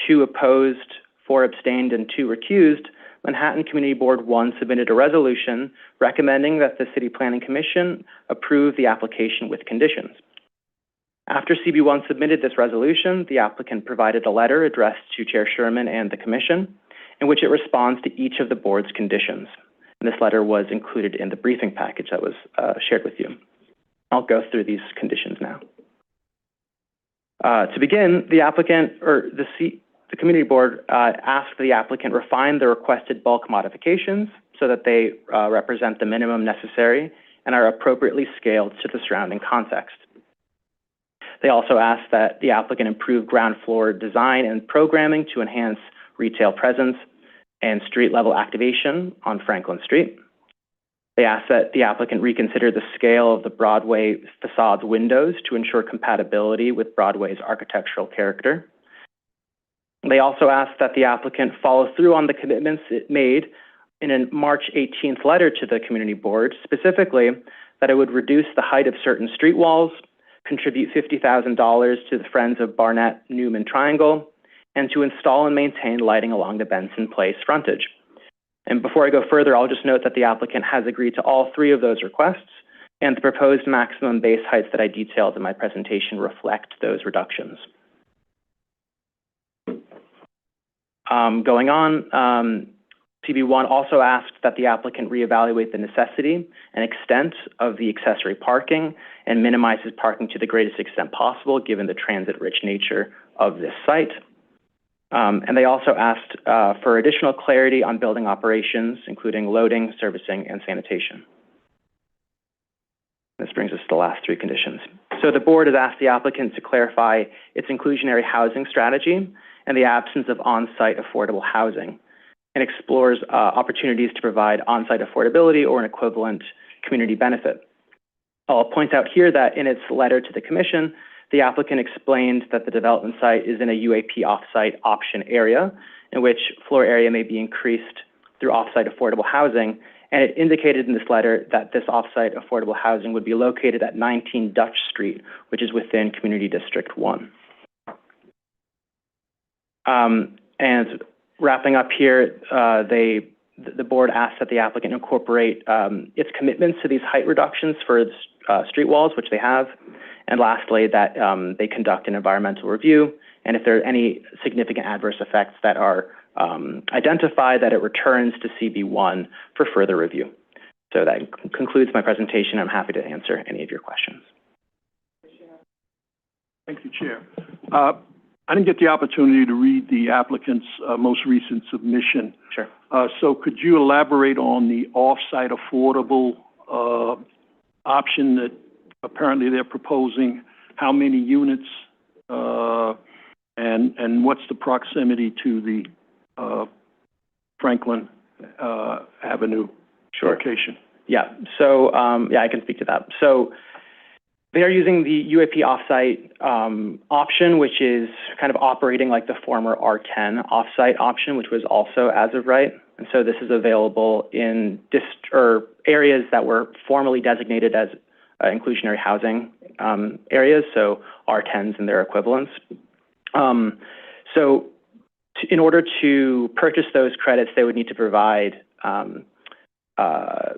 2 opposed, 4 abstained, and 2 recused, Manhattan Community Board 1 submitted a resolution recommending that the City Planning Commission approve the application with conditions. After CB1 submitted this resolution, the applicant provided a letter addressed to Chair Sherman and the Commission, in which it responds to each of the board's conditions. And this letter was included in the briefing package that was shared with you. I'll go through these conditions now. To begin, the applicant, or the community board asked the applicant refine the requested bulk modifications so that they represent the minimum necessary and are appropriately scaled to the surrounding context. They also asked that the applicant improve ground floor design and programming to enhance retail presence and street level activation on Franklin Street. They asked that the applicant reconsider the scale of the Broadway facade's windows to ensure compatibility with Broadway's architectural character. They also asked that the applicant follow through on the commitments it made in a March 18th letter to the community board, specifically that it would reduce the height of certain street walls, contribute $50,000 to the Friends of Barnett Newman Triangle, and to install and maintain lighting along the Benson Place frontage. And before I go further, I'll just note that the applicant has agreed to all 3 of those requests, and the proposed maximum base heights that I detailed in my presentation reflect those reductions. Going on, CB1 also asked that the applicant reevaluate the necessity and extent of the accessory parking and minimizes parking to the greatest extent possible given the transit-rich nature of this site. And they also asked for additional clarity on building operations, including loading, servicing, and sanitation. This brings us to the last 3 conditions. So the board has asked the applicant to clarify its inclusionary housing strategy and the absence of on-site affordable housing, and explores opportunities to provide on-site affordability or an equivalent community benefit. I'll point out here that in its letter to the commission, the applicant explained that the development site is in a UAP off-site option area, in which floor area may be increased through off-site affordable housing, and it indicated in this letter that this off-site affordable housing would be located at 19 Dutch Street, which is within Community District 1. And wrapping up here, the board asked that the applicant incorporate its commitments to these height reductions for street walls, which they have, and lastly, that they conduct an environmental review, and if there are any significant adverse effects that are identified, that it returns to CB1 for further review. So that concludes my presentation. I'm happy to answer any of your questions. Thank you, Chair. I didn't get the opportunity to read the applicant's most recent submission. Sure. So could you elaborate on the off-site affordable option that apparently they're proposing? How many units and what's the proximity to the Franklin Avenue location? Yeah, so yeah, I can speak to that. So they are using the UAP offsite option, which is kind of operating like the former R10 offsite option, which was also as of right. And so this is available in areas that were formerly designated as inclusionary housing areas, so R10s and their equivalents. So in order to purchase those credits, they would need to provide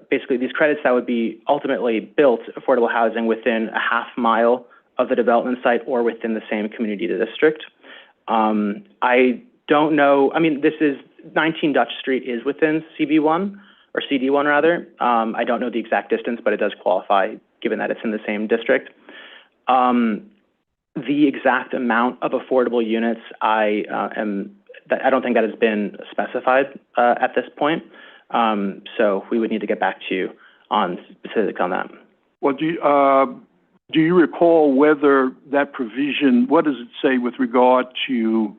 basically these credits that would be ultimately built affordable housing within a half mile of the development site or within the same community district. I don't know, I mean, this is 19 Dutch Street is within CB1 or CD1 rather. I don't know the exact distance, but it does qualify given that it's in the same district. The exact amount of affordable units, I don't think that has been specified at this point. So we would need to get back to you on specifics on that. Well, do you recall whether that provision, what does it say with regard to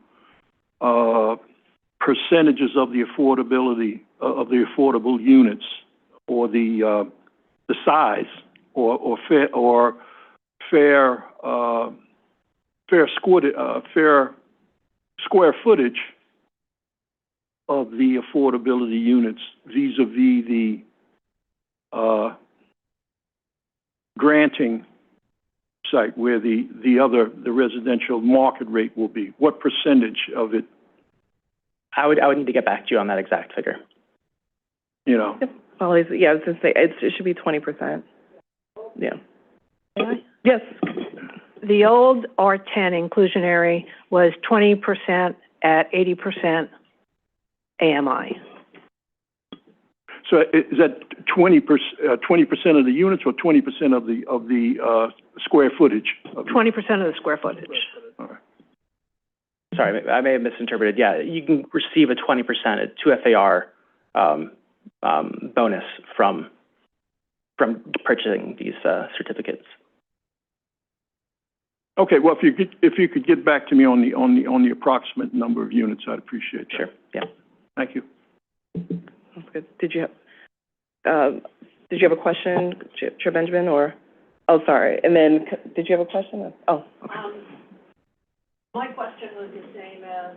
percentages of the affordability of the affordable units, or the size, or fair square footage of the affordability units vis-a-vis the granting site where the residential market rate will be? What percentage of it, I would need to get back to you on that exact figure. you know? Yep. Always, yeah, I was gonna say, it should be 20%. Yeah. Yes. The old R10 inclusionary was 20% at 80% AMI. So is that 20% of the units or 20% of the square footage? 20% of the square footage. All right. Sorry, I may have misinterpreted. Yeah, you can receive a 20%, a 2FAR bonus from purchasing these certificates. Okay, well, if you could get back to me on the approximate number of units, I'd appreciate that. Sure. Yeah. Thank you. That's good. Did you have a question, Chair Benjamin, or? Oh, sorry. And then, did you have a question? Oh, okay. My question was the same as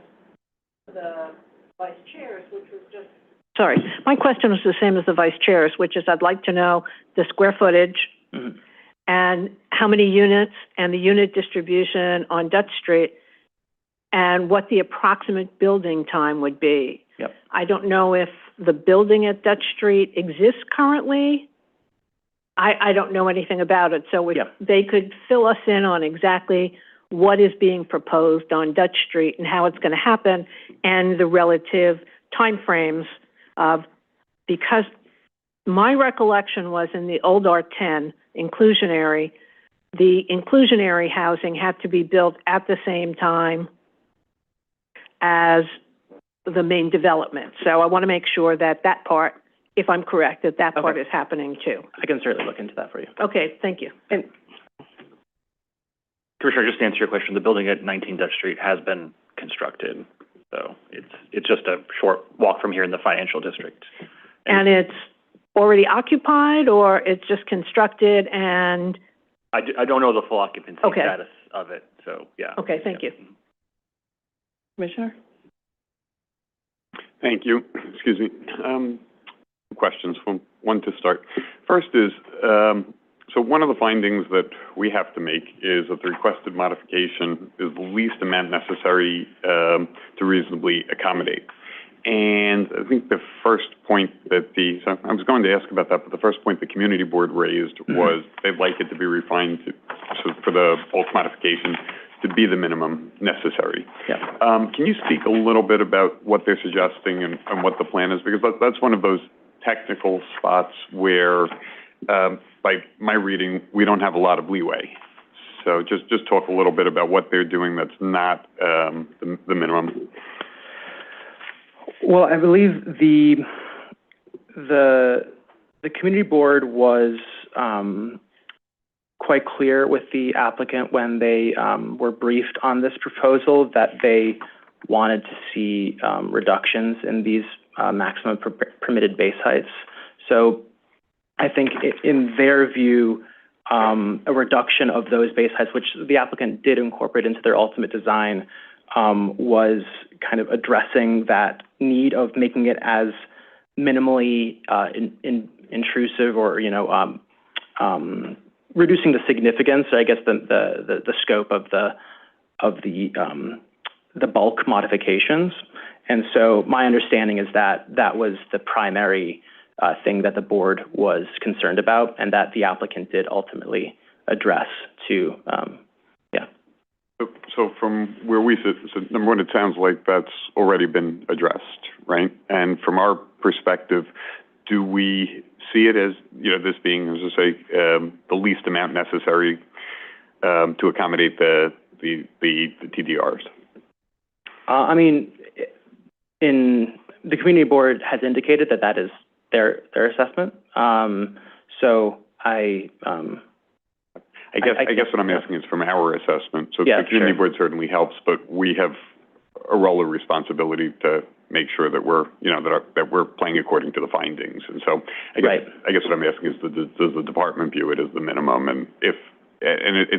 the vice chair's, which was just... Sorry. My question was the same as the vice chair's, which is I'd like to know the square footage and how many units and the unit distribution on Dutch Street and what the approximate building time would be. Yep. I don't know if the building at Dutch Street exists currently. I don't know anything about it, so if they could fill us in on exactly what is being proposed on Dutch Street and how it's going to happen and the relative timeframes of, because my recollection was in the old R10 inclusionary, the inclusionary housing had to be built at the same time as the main development. So I want to make sure that that part, if I'm correct, that part is happening too. I can certainly look into that for you. Okay, thank you. And Commissioner, just to answer your question, the building at 19 Dutch Street has been constructed, so it's just a short walk from here in the financial district. And it's already occupied, or it's just constructed and? I don't know the full occupancy status of it, so yeah. Okay, thank you. Commissioner? Thank you. Excuse me. Questions, one to start. First is, so one of the findings that we have to make is that the requested modification is the least amount necessary to reasonably accommodate. And I think the first point that so I was going to ask about that, but the first point the community board raised was they'd like it to be refined so for the bulk modification to be the minimum necessary. Yeah. Can you speak a little bit about what they're suggesting and what the plan is? Because that's one of those technical spots where, by my reading, we don't have a lot of leeway. So just talk a little bit about what they're doing that's not the minimum. Well, I believe the community board was quite clear with the applicant when they were briefed on this proposal that they wanted to see reductions in these maximum permitted base heights. So I think in their view, a reduction of those base heights, which the applicant did incorporate into their ultimate design, was kind of addressing that need of making it as minimally intrusive, or reducing the significance, I guess, the scope of the bulk modifications. And so my understanding is that that was the primary thing that the board was concerned about, and that the applicant did ultimately address to, So from where we sit, so number one, it sounds like that's already been addressed, right? And from our perspective, do we see it as, this being, as I say, the least amount necessary to accommodate the TDRs? I mean, the community board has indicated that is their assessment. So I guess what I'm asking is from our assessment. So yeah, the community board certainly helps, but we have a role of responsibility to make sure that we're, that we're playing according to the findings. And so I guess what I'm asking is, does the department view it as the minimum? And it's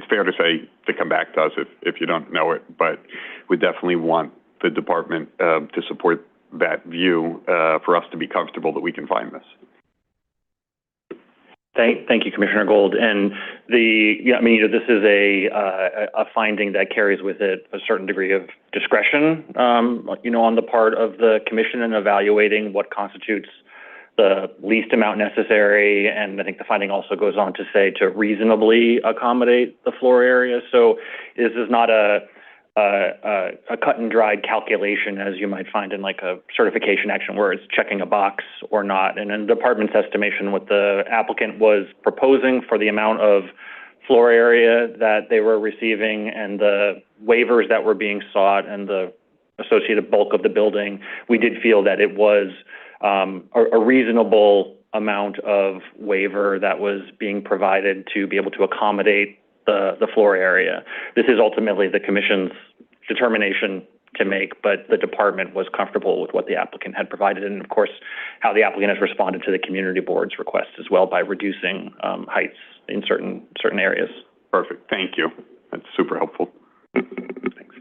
fair to say, to come back to us if you don't know it, but we definitely want the department to support that view for us to be comfortable that we can find this. Thank you, Commissioner Gold. And this is a finding that carries with it a certain degree of discretion, on the part of the commission in evaluating what constitutes the least amount necessary. And I think the finding also goes on to say to reasonably accommodate the floor area. So this is not a cut and dried calculation as you might find in like a certification action where it's checking a box or not. And in the department's estimation, what the applicant was proposing for the amount of floor area that they were receiving and the waivers that were being sought and the associated bulk of the building, we did feel that it was a reasonable amount of waiver that was being provided to be able to accommodate the floor area. This is ultimately the commission's determination to make, but the department was comfortable with what the applicant had provided, and of course, how the applicant has responded to the community board's request as well by reducing heights in certain areas. Perfect. Thank you. That's super helpful. Thanks.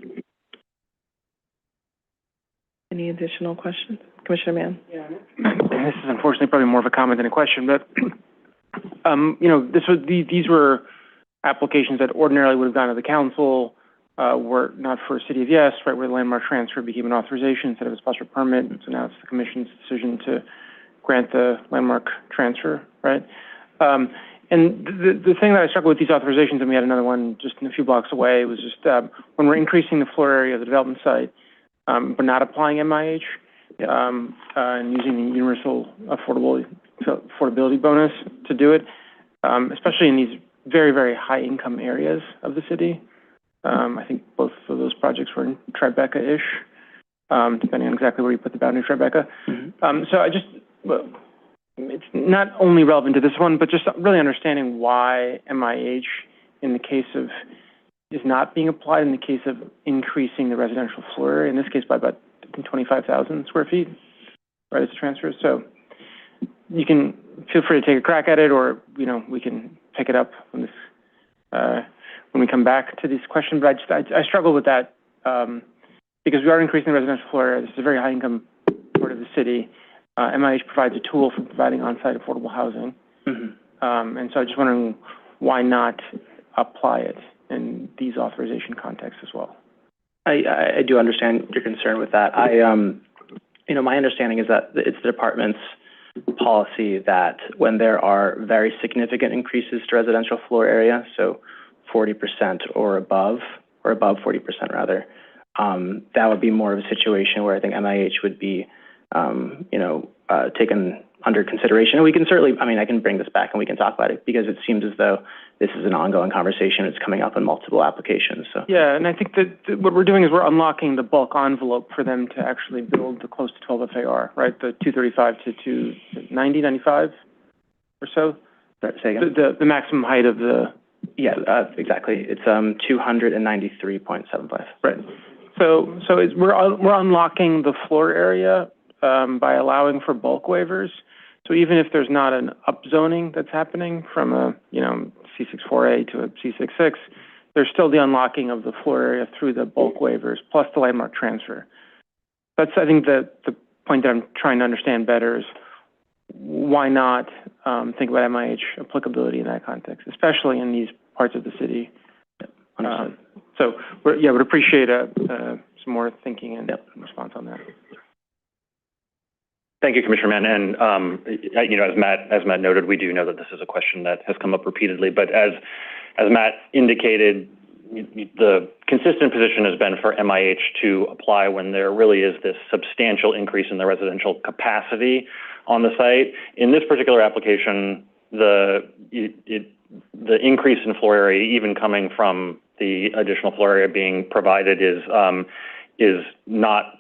Any additional questions? Commissioner Mann? Yeah. This is unfortunately probably more of a comment than a question, but, these were applications that ordinarily would have gone to the council, were not for City of Yes, right, where the landmark transfer became an authorization instead of a special permit. So now it's the commission's decision to grant the landmark transfer, right? And the thing that I struggled with these authorizations, and we had another one just a few blocks away, was just when we're increasing the floor area of the development site, but not applying MIH, and using the universal affordability bonus to do it, especially in these very, very high income areas of the city. I think both of those projects were in Tribeca-ish, depending on exactly where you put the boundary Tribeca. It's not only relevant to this one, but just really understanding why MIH in the case of is not being applied in the case of increasing the residential floor area, in this case by about 25,000 square feet, right, as a transfer. So you can feel free to take a crack at it, or, we can pick it up when this, when we come back to this question. But I struggle with that, because we are increasing the residential floor area. This is a very high income part of the city. MIH provides a tool for providing on-site affordable housing. And so I'm just wondering why not apply it in these authorization contexts as well. I do understand your concern with that. My understanding is that it's the department's policy that when there are very significant increases to residential floor area, so 40% or above 40% rather, that would be more of a situation where I think MIH would be, taken under consideration. And we can certainly, I can bring this back and we can talk about it, because it seems as though this is an ongoing conversation. It's coming up in multiple applications. So yeah, and I think that what we're doing is we're unlocking the bulk envelope for them to actually build the close to 12 FAR, right? The 235 to 290, 95 or so. Say again? The maximum height of the. Yeah, exactly. It's 293.75. Right. So we're unlocking the floor area by allowing for bulk waivers. So even if there's not an upzoning that's happening from a C64A to a C66, there's still the unlocking of the floor area through the bulk waivers plus the landmark transfer. That's, I think, the point that I'm trying to understand better is why not think about MIH applicability in that context, especially in these parts of the city. So would appreciate some more thinking and response on that. Thank you, Commissioner Mann. And, as Matt noted, we do know that this is a question that has come up repeatedly. But as Matt indicated, the consistent position has been for MIH to apply when there really is this substantial increase in the residential capacity on the site. In this particular application, the increase in floor area, even coming from the additional floor area being provided, is not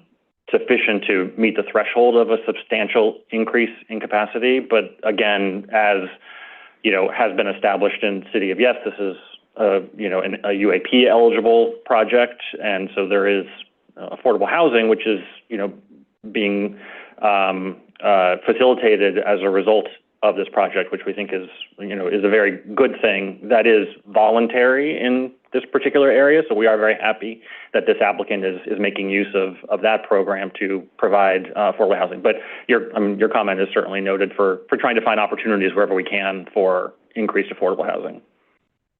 sufficient to meet the threshold of a substantial increase in capacity. But again, as has been established in City of Yes, this is a UAP eligible project, and so there is affordable housing, which is being facilitated as a result of this project, which we think is, is a very good thing. That is voluntary in this particular area, so we are very happy that this applicant is making use of that program to provide affordable housing. But your comment is certainly noted for trying to find opportunities wherever we can for increased affordable housing.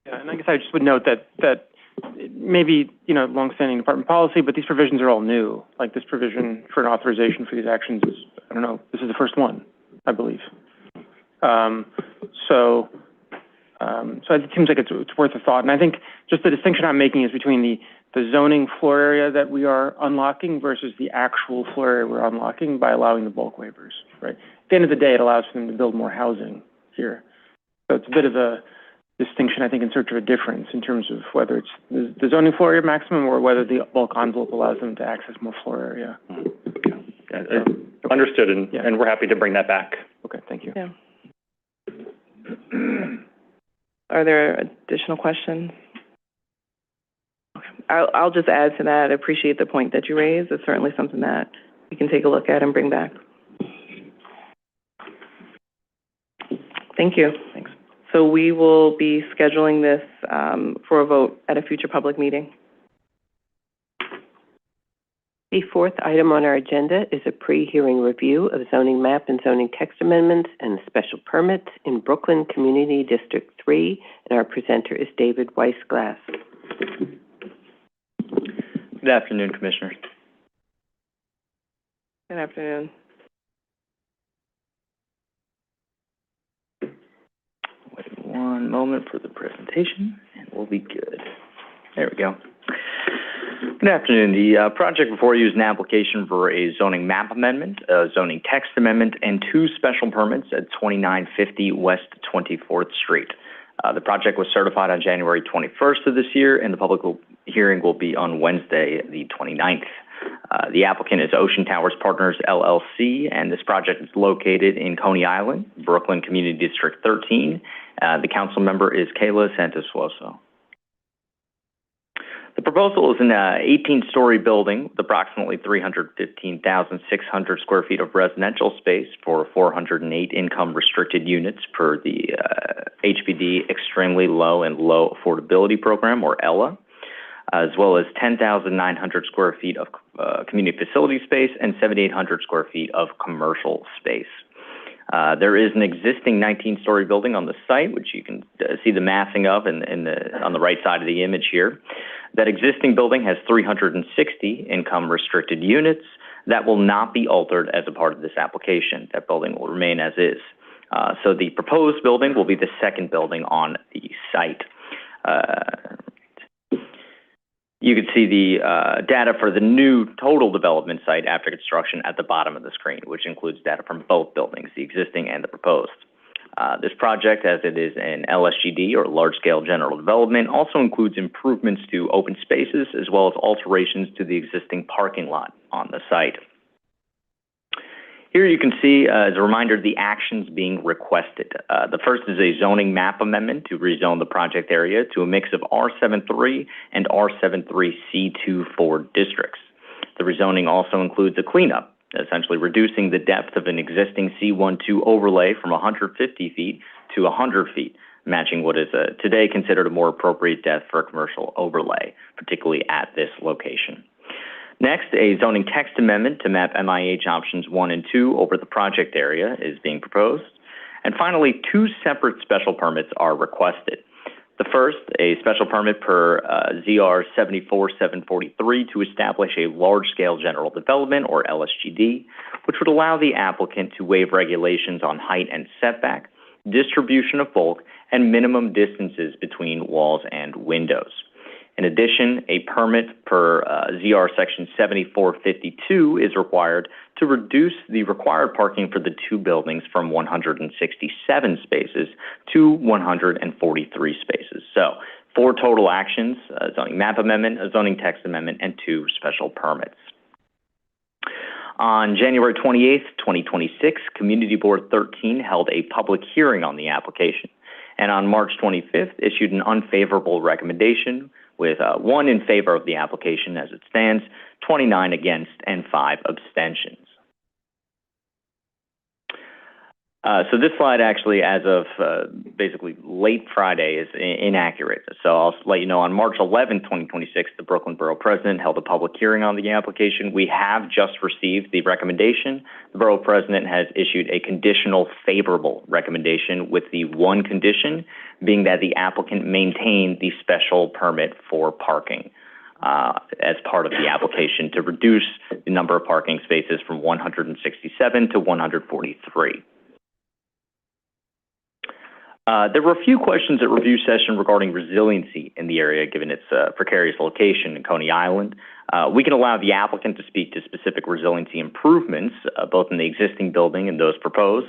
Yeah, and I guess I just would note that maybe, longstanding department policy, but these provisions are all new. Like this provision for an authorization for these actions is, I don't know, this is the first one, I believe. So it seems like it's worth a thought. And I think just the distinction I'm making is between the zoning floor area that we are unlocking versus the actual floor area we're unlocking by allowing the bulk waivers, right? At the end of the day, it allows for them to build more housing here. So it's a bit of a distinction, I think, in search of a difference in terms of whether it's the zoning floor area maximum or whether the bulk envelope allows them to access more floor area. Understood, and we're happy to bring that back. Okay, thank you. Yeah. Are there additional questions? Okay. I'll just add to that. I appreciate the point that you raised. It's certainly something that we can take a look at and bring back. Thank you. Thanks. So we will be scheduling this for a vote at a future public meeting. The fourth item on our agenda is a pre-hearing review of zoning map and zoning text amendments and special permits in Brooklyn Community District 3, and our presenter is David Weissglass. Good afternoon, Commissioners. Good afternoon. Wait one moment for the presentation, and we'll be good. There we go. Good afternoon. The project before you is an application for a zoning map amendment, a zoning text amendment, and 2 special permits at 2950 West 24th Street. The project was certified on January 21st of this year, and the public hearing will be on Wednesday, the 29th. The applicant is Ocean Towers Partners, LLC, and this project is located in Coney Island, Brooklyn Community District 13. The council member is Kayla Santos-Suoso. The proposal is an 18-story building with approximately 315,600 square feet of residential space for 408 income-restricted units per the HPD Extremely Low and Low Affordability Program, or ELA, as well as 10,900 square feet of community facility space and 7,800 square feet of commercial space. There is an existing 19-story building on the site, which you can see the massing of on the right side of the image here. That existing building has 360 income-restricted units that will not be altered as a part of this application. That building will remain as is. So the proposed building will be the second building on the site. You can see the data for the new total development site after construction at the bottom of the screen, which includes data from both buildings, the existing and the proposed. This project, as it is an LSGD, or large-scale general development, also includes improvements to open spaces as well as alterations to the existing parking lot on the site. Here you can see, as a reminder, the actions being requested. The first is a zoning map amendment to rezone the project area to a mix of R73 and R73C24 districts. The rezoning also includes a cleanup, essentially reducing the depth of an existing C12 overlay from 150 feet to 100 feet, matching what is today considered a more appropriate depth for a commercial overlay, particularly at this location. Next, a zoning text amendment to map MIH options 1 and 2 over the project area is being proposed. And finally, 2 separate special permits are requested. The first, a special permit per ZR 74743 to establish a large-scale general development, or LSGD, which would allow the applicant to waive regulations on height and setback, distribution of bulk, and minimum distances between walls and windows. In addition, a permit per ZR section 7452 is required to reduce the required parking for the 2 buildings from 167 spaces to 143 spaces. So 4 total actions: a zoning map amendment, a zoning text amendment, and 2 special permits. On January 28th, 2026, Community Board 13 held a public hearing on the application, and on March 25th issued an unfavorable recommendation with 1 in favor of the application as it stands, 29 against, and 5 abstentions. So this slide actually, as of basically late Friday, is inaccurate. So I'll let you know on March 11, 2026, the Brooklyn Borough President held a public hearing on the application. We have just received the recommendation. The Borough President has issued a conditional favorable recommendation with the one condition being that the applicant maintain the special permit for parking as part of the application to reduce the number of parking spaces from 167 to 143. There were a few questions at review session regarding resiliency in the area, given its precarious location in Coney Island. We can allow the applicant to speak to specific resiliency improvements, both in the existing building and those proposed,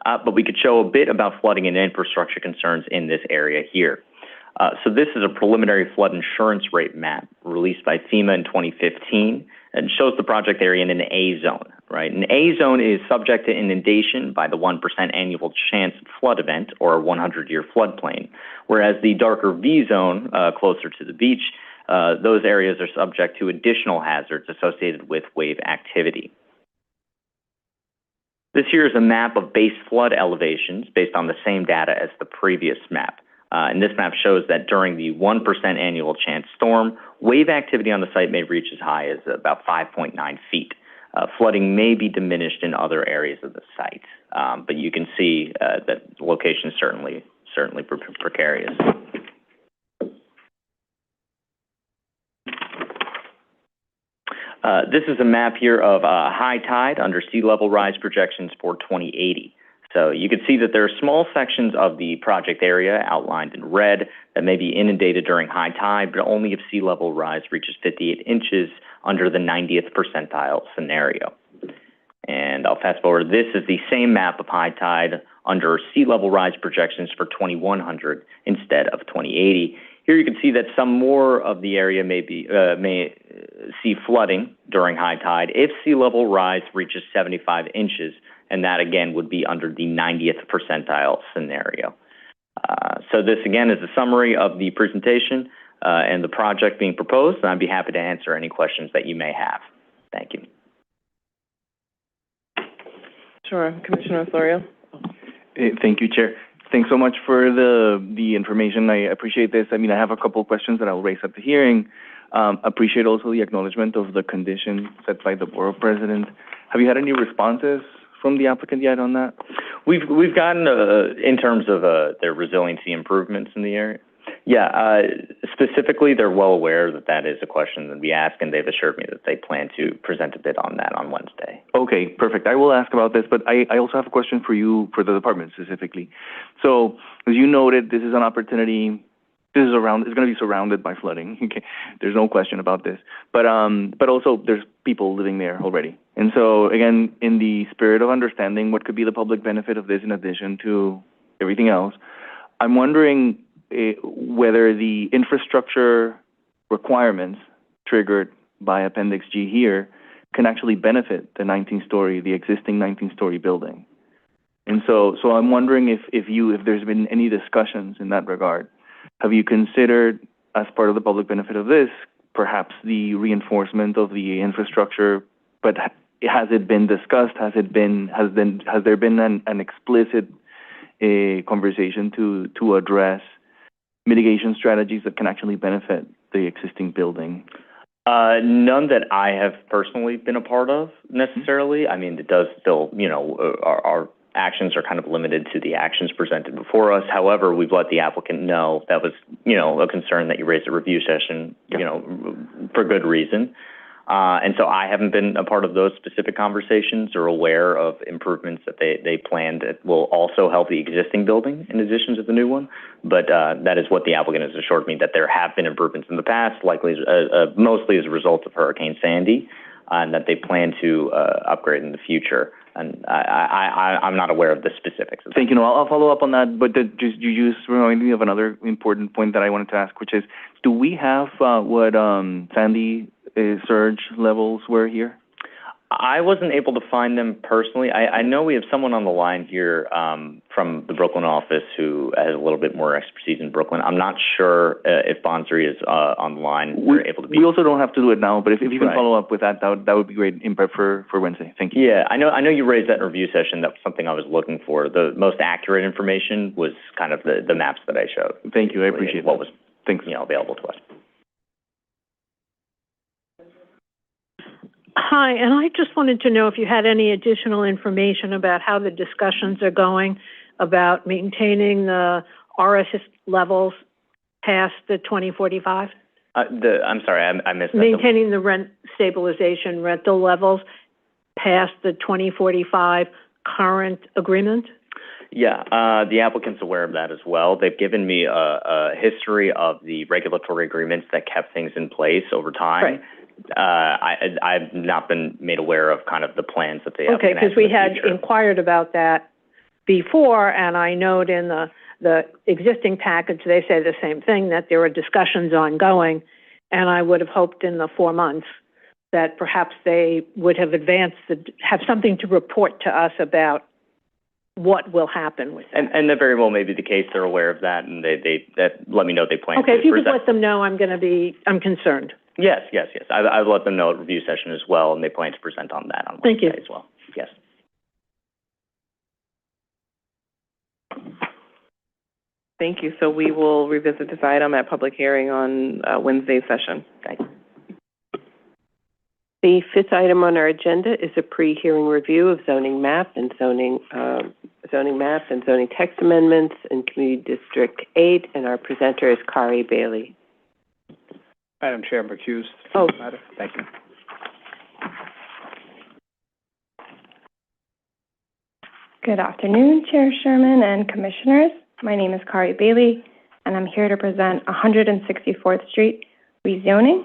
but we could show a bit about flooding and infrastructure concerns in this area here. So this is a preliminary flood insurance rate map released by FEMA in 2015, and shows the project area in an A zone, right? An A zone is subject to inundation by the 1% annual chance flood event, or a 100-year floodplain, whereas the darker V zone, closer to the beach, those areas are subject to additional hazards associated with wave activity. This here is a map of base flood elevations based on the same data as the previous map. And this map shows that during the 1% annual chance storm, wave activity on the site may reach as high as about 5.9 feet. Flooding may be diminished in other areas of the site, but you can see that the location is certainly precarious. This is a map here of high tide under sea level rise projections for 2080. So you can see that there are small sections of the project area outlined in red that may be inundated during high tide, but only if sea level rise reaches 58 inches under the 90th percentile scenario. And I'll fast forward. This is the same map of high tide under sea level rise projections for 2100 instead of 2080. Here you can see that some more of the area may see flooding during high tide if sea level rise reaches 75 inches, and that again would be under the 90th percentile scenario. So this again is a summary of the presentation and the project being proposed, and I'd be happy to answer any questions that you may have. Thank you. Sure, Commissioner Osorio. Thank you, Chair. Thanks so much for the information. I appreciate this. I mean, I have a couple of questions that I'll raise at the hearing. Appreciate also the acknowledgement of the condition set by the Borough President. Have you had any responses from the applicant yet on that? We've gotten, in terms of their resiliency improvements in the area. Yeah, specifically, they're well aware that that is a question that we ask, and they've assured me that they plan to present a bit on that on Wednesday. Okay, perfect. I will ask about this, but I also have a question for you, for the department specifically. So, as you noted, this is an opportunity. It's going to be surrounded by flooding. Okay, there's no question about this. But also there's people living there already. And so again, in the spirit of understanding what could be the public benefit of this, in addition to everything else, I'm wondering whether the infrastructure requirements triggered by Appendix G here can actually benefit the existing 19-story building. And so I'm wondering if there's been any discussions in that regard. Have you considered, as part of the public benefit of this, perhaps the reinforcement of the infrastructure? But has it been discussed? Has there been an explicit conversation to address mitigation strategies that can actually benefit the existing building? None that I have personally been a part of necessarily. I mean, it does still, our actions are kind of limited to the actions presented before us. However, we've let the applicant know that was, a concern that you raised at review session, for good reason. And so I haven't been a part of those specific conversations or aware of improvements that they planned that will also help the existing building in addition to the new one. But that is what the applicant has assured me, that there have been improvements in the past, likely mostly as a result of Hurricane Sandy, and that they plan to upgrade in the future. And I'm not aware of the specifics of that. Thank you. I'll follow up on that, but you just remind me of another important point that I wanted to ask, which is, do we have what Sandy surge levels were here? I wasn't able to find them personally. I know we have someone on the line here from the Brooklyn office who has a little bit more expertise in Brooklyn. I'm not sure if Bonsery is on the line. We're able to be. We also don't have to do it now, but if you can Right. follow up with that, that would be great in prep for Wednesday. Thank you. Yeah, I know you raised that in review session. That was something I was looking for. The most accurate information was kind of the maps that I showed. Thank you. I appreciate what that. was available to us. Hi, and I just wanted to know if you had any additional information about how the discussions are going about maintaining the RS levels past the 2045? I'm sorry, I missed that. Maintaining the rent stabilization rental levels past the 2045 current agreement? Yeah, the applicant's aware of that as well. They've given me a history of the regulatory agreements that kept things in place over time. Right. I've not been made aware of kind of the plans that they have. Okay, because we had inquired about that before, and I note in the existing package, they say the same thing, that there are discussions ongoing, and I would have hoped in the 4 months that perhaps they would have have something to report to us about what will happen with that. And that very well may be the case. They're aware of that, and they let me know they plan to. Okay, if you could let them know, I'm concerned. Yes. I've let them know at review session as well, and they plan to present on that on Wednesday as well. Yes. Thank you. So we will revisit this item at public hearing on Wednesday's session. Thank you. The fifth item on our agenda is a pre-hearing review of zoning map and zoning text amendments in Community District 8, and our presenter is Kari Bailey. Madam Chair, I'm recused. Oh. Thank you. Good afternoon, Chair Sherman and Commissioners. My name is Kari Bailey, and I'm here to present 164th Street rezoning,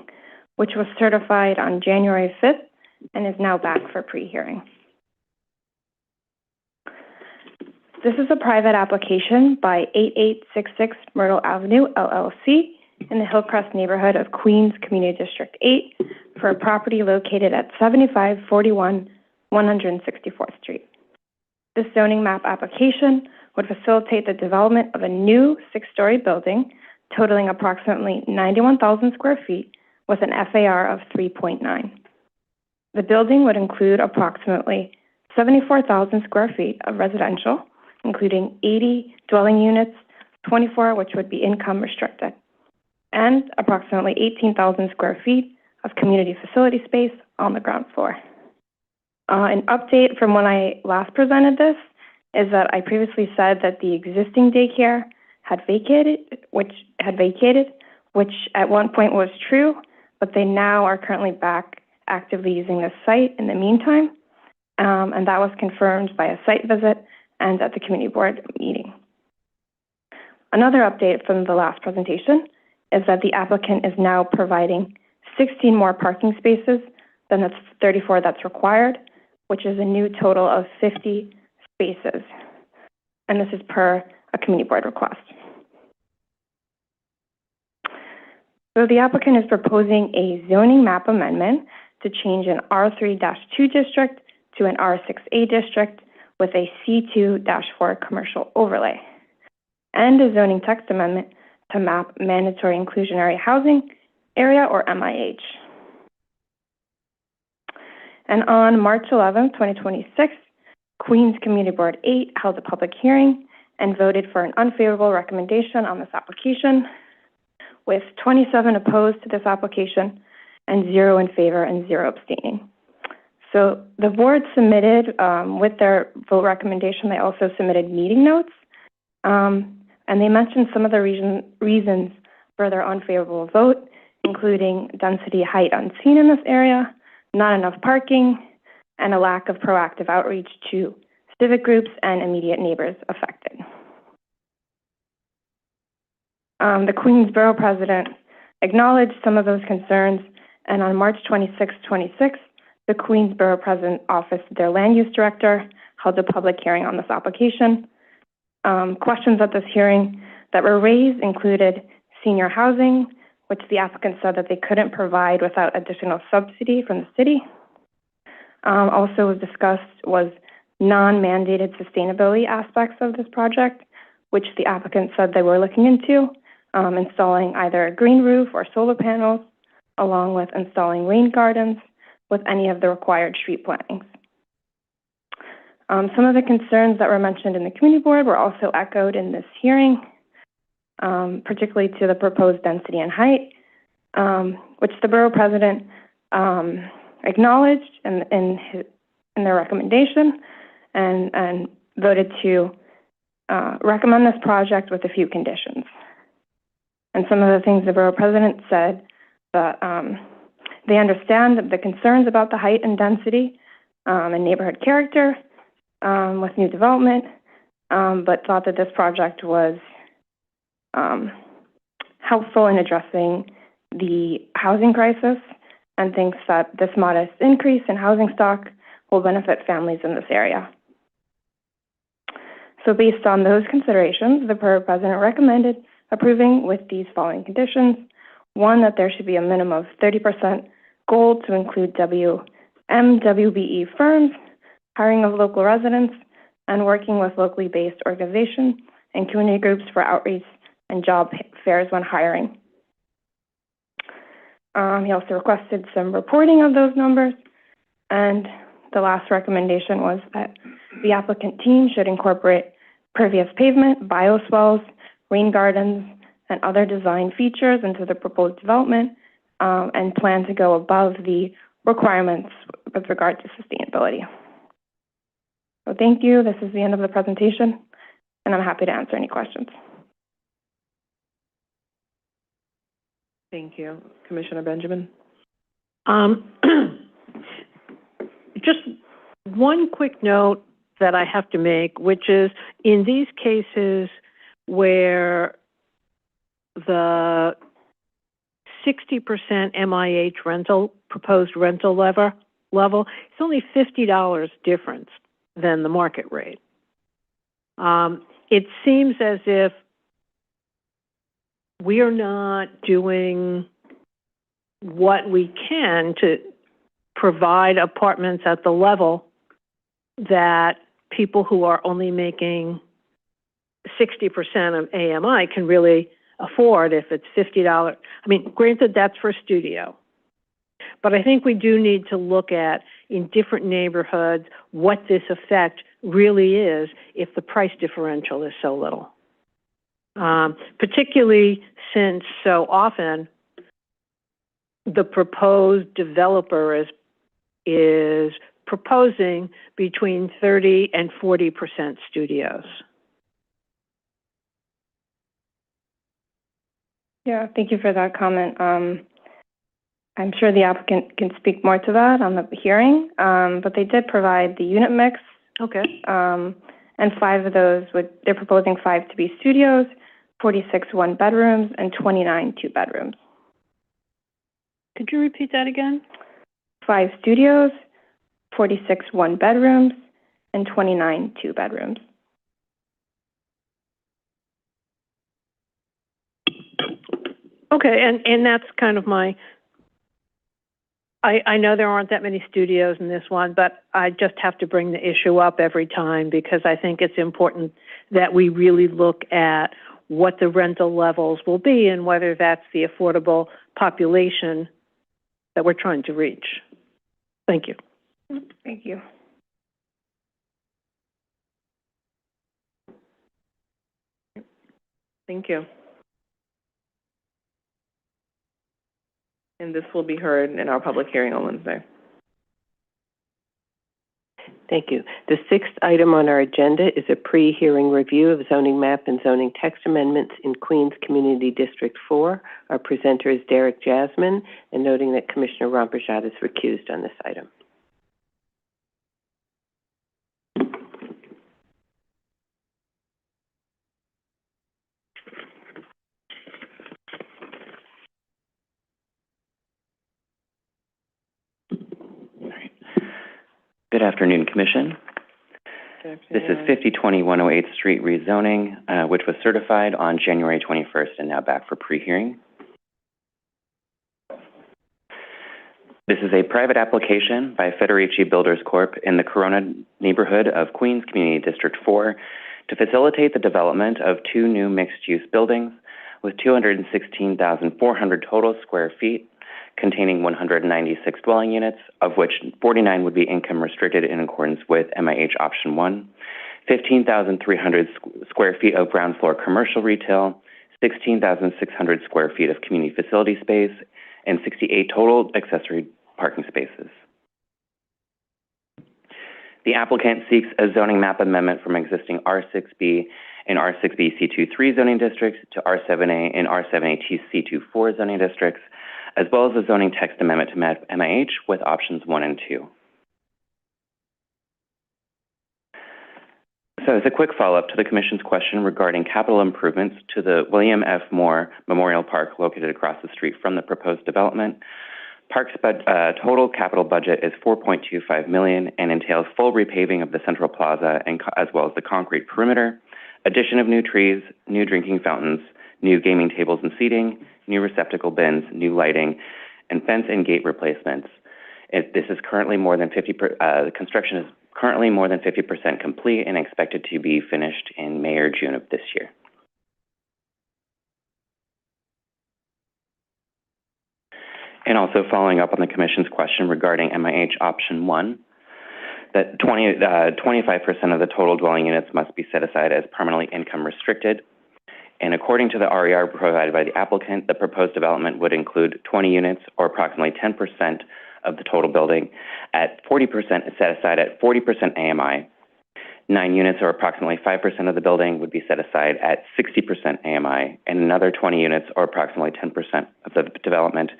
which was certified on January 5th and is now back for pre-hearing. This is a private application by 8866 Myrtle Avenue, LLC, in the Hillcrest neighborhood of Queens Community District 8 for a property located at 7541 164th Street. This zoning map application would facilitate the development of a new 6-story building totaling approximately 91,000 square feet with an FAR of 3.9. The building would include approximately 74,000 square feet of residential, including 80 dwelling units, 24 which would be income restricted, and approximately 18,000 square feet of community facility space on the ground floor. An update from when I last presented this is that I previously said that the existing daycare had vacated, which at one point was true, but they now are currently back actively using this site in the meantime, and that was confirmed by a site visit and at the community board meeting. Another update from the last presentation is that the applicant is now providing 16 more parking spaces than the 34 that's required, which is a new total of 50 spaces. And this is per a community board request. So the applicant is proposing a zoning map amendment to change an R3-2 district to an R6A district with a C2-4 commercial overlay, and a zoning text amendment to map mandatory inclusionary housing area, or MIH. And on March 11, 2026, Queens Community Board 8 held a public hearing and voted for an unfavorable recommendation on this application, with 27 opposed to this application and 0 in favor and 0 abstaining. So the board submitted, with their vote recommendation, they also submitted meeting notes, and they mentioned some of the reasons for their unfavorable vote, including density height unseen in this area, not enough parking, and a lack of proactive outreach to civic groups and immediate neighbors affected. The Queens Borough President acknowledged some of those concerns, and on March 26, 2026, the Queens Borough President Office, their Land Use Director, held a public hearing on this application. Questions at this hearing that were raised included senior housing, which the applicant said that they couldn't provide without additional subsidy from the city, Also was discussed was non-mandated sustainability aspects of this project, which the applicant said they were looking into, installing either a green roof or solar panels, along with installing rain gardens with any of the required street plantings. Some of the concerns that were mentioned in the community board were also echoed in this hearing, particularly to the proposed density and height, which the borough president acknowledged in their recommendation and voted to recommend this project with a few conditions. And some of the things the borough president said that they understand the concerns about the height and density and neighborhood character with new development, but thought that this project was helpful in addressing the housing crisis and thinks that this modest increase in housing stock will benefit families in this area. So based on those considerations, the borough president recommended approving with these following conditions. One, that there should be a minimum of 30% goal to include WBE firms, hiring of local residents, and working with locally based organizations and community groups for outreach and job fairs when hiring. He also requested some reporting of those numbers, and the last recommendation was that the applicant team should incorporate pervious pavement, bioswales, rain gardens, and other design features into the proposed development, and plan to go above the requirements with regard to sustainability. So thank you. This is the end of the presentation, and I'm happy to answer any questions. Thank you. Commissioner Benjamin? Just one quick note that I have to make, which is in these cases where the 60% MIH proposed rental level, it's only $50 difference than the market rate. It seems as if we are not doing what we can to provide apartments at the level that people who are only making 60% of AMI can really afford if it's $50. I mean, granted, that's for a studio. But I think we do need to look at, in different neighborhoods, what this effect really is if the price differential is so little. Particularly since so often the proposed developer is proposing between 30 and 40% studios. Yeah, thank you for that comment. I'm sure the applicant can speak more to that on the hearing, but they did provide the unit mix. Okay. And 5 of those they're proposing 5 to be studios, 46 one-bedrooms, and 29 two-bedrooms. Could you repeat that again? 5 studios, 46 one-bedrooms, and 29 two-bedrooms. Okay, and that's kind of my, I know there aren't that many studios in this one, but I just have to bring the issue up every time because I think it's important that we really look at what the rental levels will be and whether that's the affordable population that we're trying to reach. Thank you. Thank you. Thank you. And this will be heard in our public hearing on Wednesday. Thank you. The 6th item on our agenda is a pre-hearing review of zoning map and zoning text amendments in Queens Community District 4. Our presenter is Derek Jasmine, and noting that Commissioner Ramprasad is recused on this item. Good afternoon, Commission. Good afternoon. This is 5020 108th Street rezoning, which was certified on January 21st and now back for pre-hearing. This is a private application by Federici Builders Corp. In the Corona neighborhood of Queens Community District 4 to facilitate the development of 2 new mixed-use buildings with 216,400 total square feet, containing 196 dwelling units, of which 49 would be income restricted in accordance with MIH Option 1, 15,300 square feet of ground floor commercial retail, 16,600 square feet of community facility space, and 68 total accessory parking spaces. The applicant seeks a zoning map amendment from existing R6B and R6B C23 zoning districts to R7A and R7A C24 zoning districts, as well as a zoning text amendment to MIH with options 1 and 2. So as a quick follow-up to the Commission's question regarding capital improvements to the William F. Moore Memorial Park located across the street from the proposed development, Park's total capital budget is $4.25 million and entails full repaving of the central plaza as well as the concrete perimeter, addition of new trees, new drinking fountains, new gaming tables and seating, new receptacle bins, new lighting, and fence and gate replacements. This is currently more than 50%. The construction is currently more than 50% complete and expected to be finished in May or June of this year. And also following up on the Commission's question regarding MIH Option 1, that 25% of the total dwelling units must be set aside as permanently income restricted. And according to the RER provided by the applicant, the proposed development would include 20 units or approximately 10% of the total building at 40% set aside at 40% AMI. 9 units or approximately 5% of the building would be set aside at 60% AMI, and another 20 units or approximately 10% of the development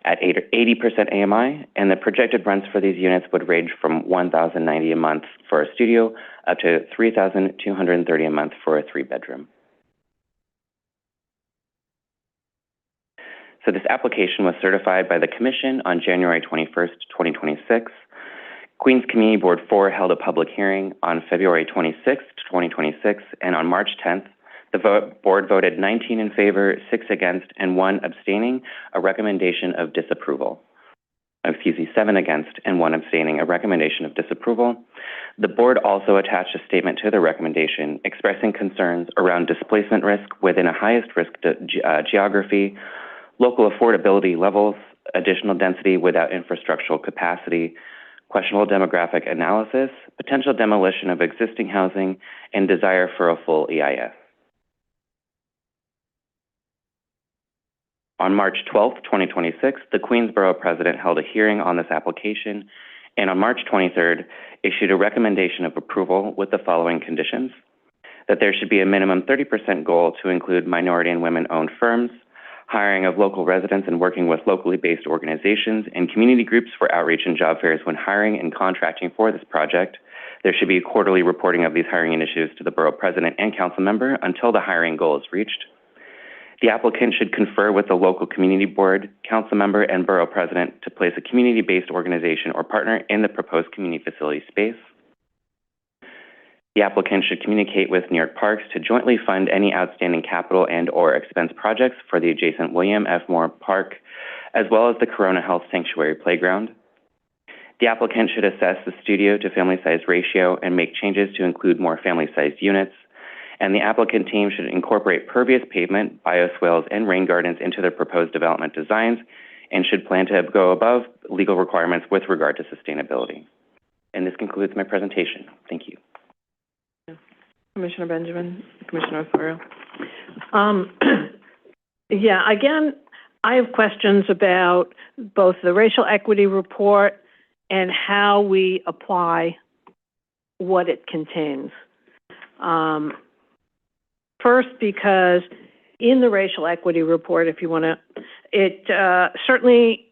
at 80% AMI, and the projected rents for these units would range from $1,090 a month for a studio up to $3,230 a month for a 3-bedroom. So this application was certified by the Commission on January 21st, 2026. Queens Community Board 4 held a public hearing on February 26th, 2026, and on March 10th, the board voted 19 in favor, 6 against, and 1 abstaining, a recommendation of disapproval. 7 against and 1 abstaining, a recommendation of disapproval. The board also attached a statement to the recommendation expressing concerns around displacement risk within a highest risk geography, local affordability levels, additional density without infrastructural capacity, questionable demographic analysis, potential demolition of existing housing, and desire for a full EIS. On March 12, 2026, the Queensborough President held a hearing on this application, and on March 23rd, issued a recommendation of approval with the following conditions: that there should be a minimum 30% goal to include minority and women-owned firms, hiring of local residents and working with locally based organizations and community groups for outreach and job fairs when hiring and contracting for this project. There should be a quarterly reporting of these hiring initiatives to the borough president and council member until the hiring goal is reached. The applicant should confer with the local community board, council member, and borough president to place a community-based organization or partner in the proposed community facility space. The applicant should communicate with New York Parks to jointly fund any outstanding capital and/or expense projects for the adjacent William F. Moore Park, as well as the Corona Health Sanctuary Playground. The applicant should assess the studio to family size ratio and make changes to include more family-sized units. And the applicant team should incorporate pervious pavement, bioswales, and rain gardens into their proposed development designs and should plan to go above legal requirements with regard to sustainability. And this concludes my presentation. Thank you. Commissioner Benjamin, Commissioner Osorio. Yeah, again, I have questions about both the racial equity report and how we apply what it contains. First, because in the racial equity report, if you want to, it certainly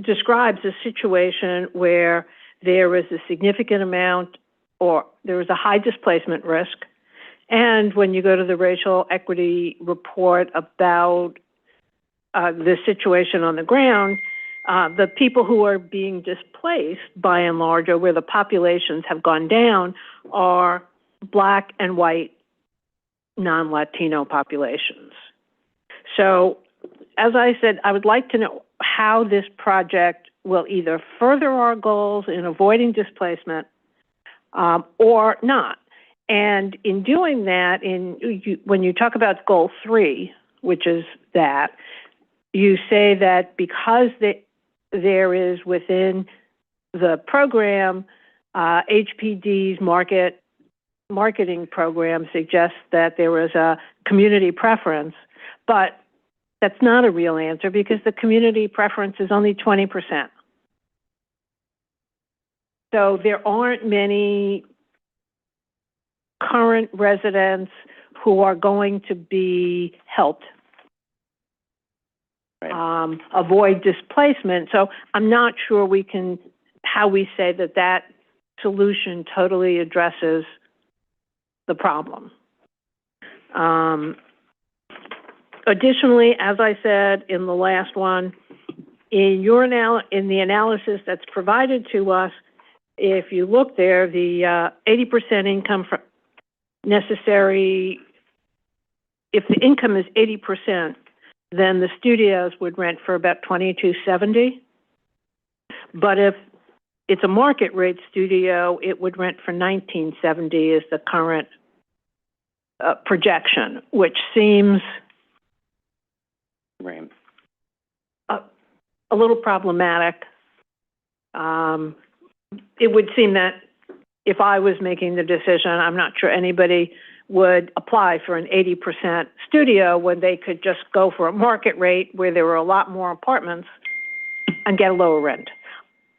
describes a situation where there was a significant amount or there was a high displacement risk. And when you go to the racial equity report about the situation on the ground, the people who are being displaced, by and large, or where the populations have gone down, are Black and white non-Latino populations. So, as I said, I would like to know how this project will either further our goals in avoiding displacement or not. And in doing that, when you talk about goal 3, which is that, you say that because there is within the program, HPD's marketing program suggests that there was a community preference, but that's not a real answer because the community preference is only 20%. So there aren't many current residents who are going to be helped avoid displacement. So I'm not sure how we say that solution totally addresses the problem. Additionally, as I said in the last one, in the analysis that's provided to us, if you look there, the 80% income necessary, if the income is 80%, then the studios would rent for about $22.70. But if it's a market rate studio, it would rent for $19.70 is the current projection, which seems a little problematic. It would seem that if I was making the decision, I'm not sure anybody would apply for an 80% studio when they could just go for a market rate where there were a lot more apartments and get a lower rent.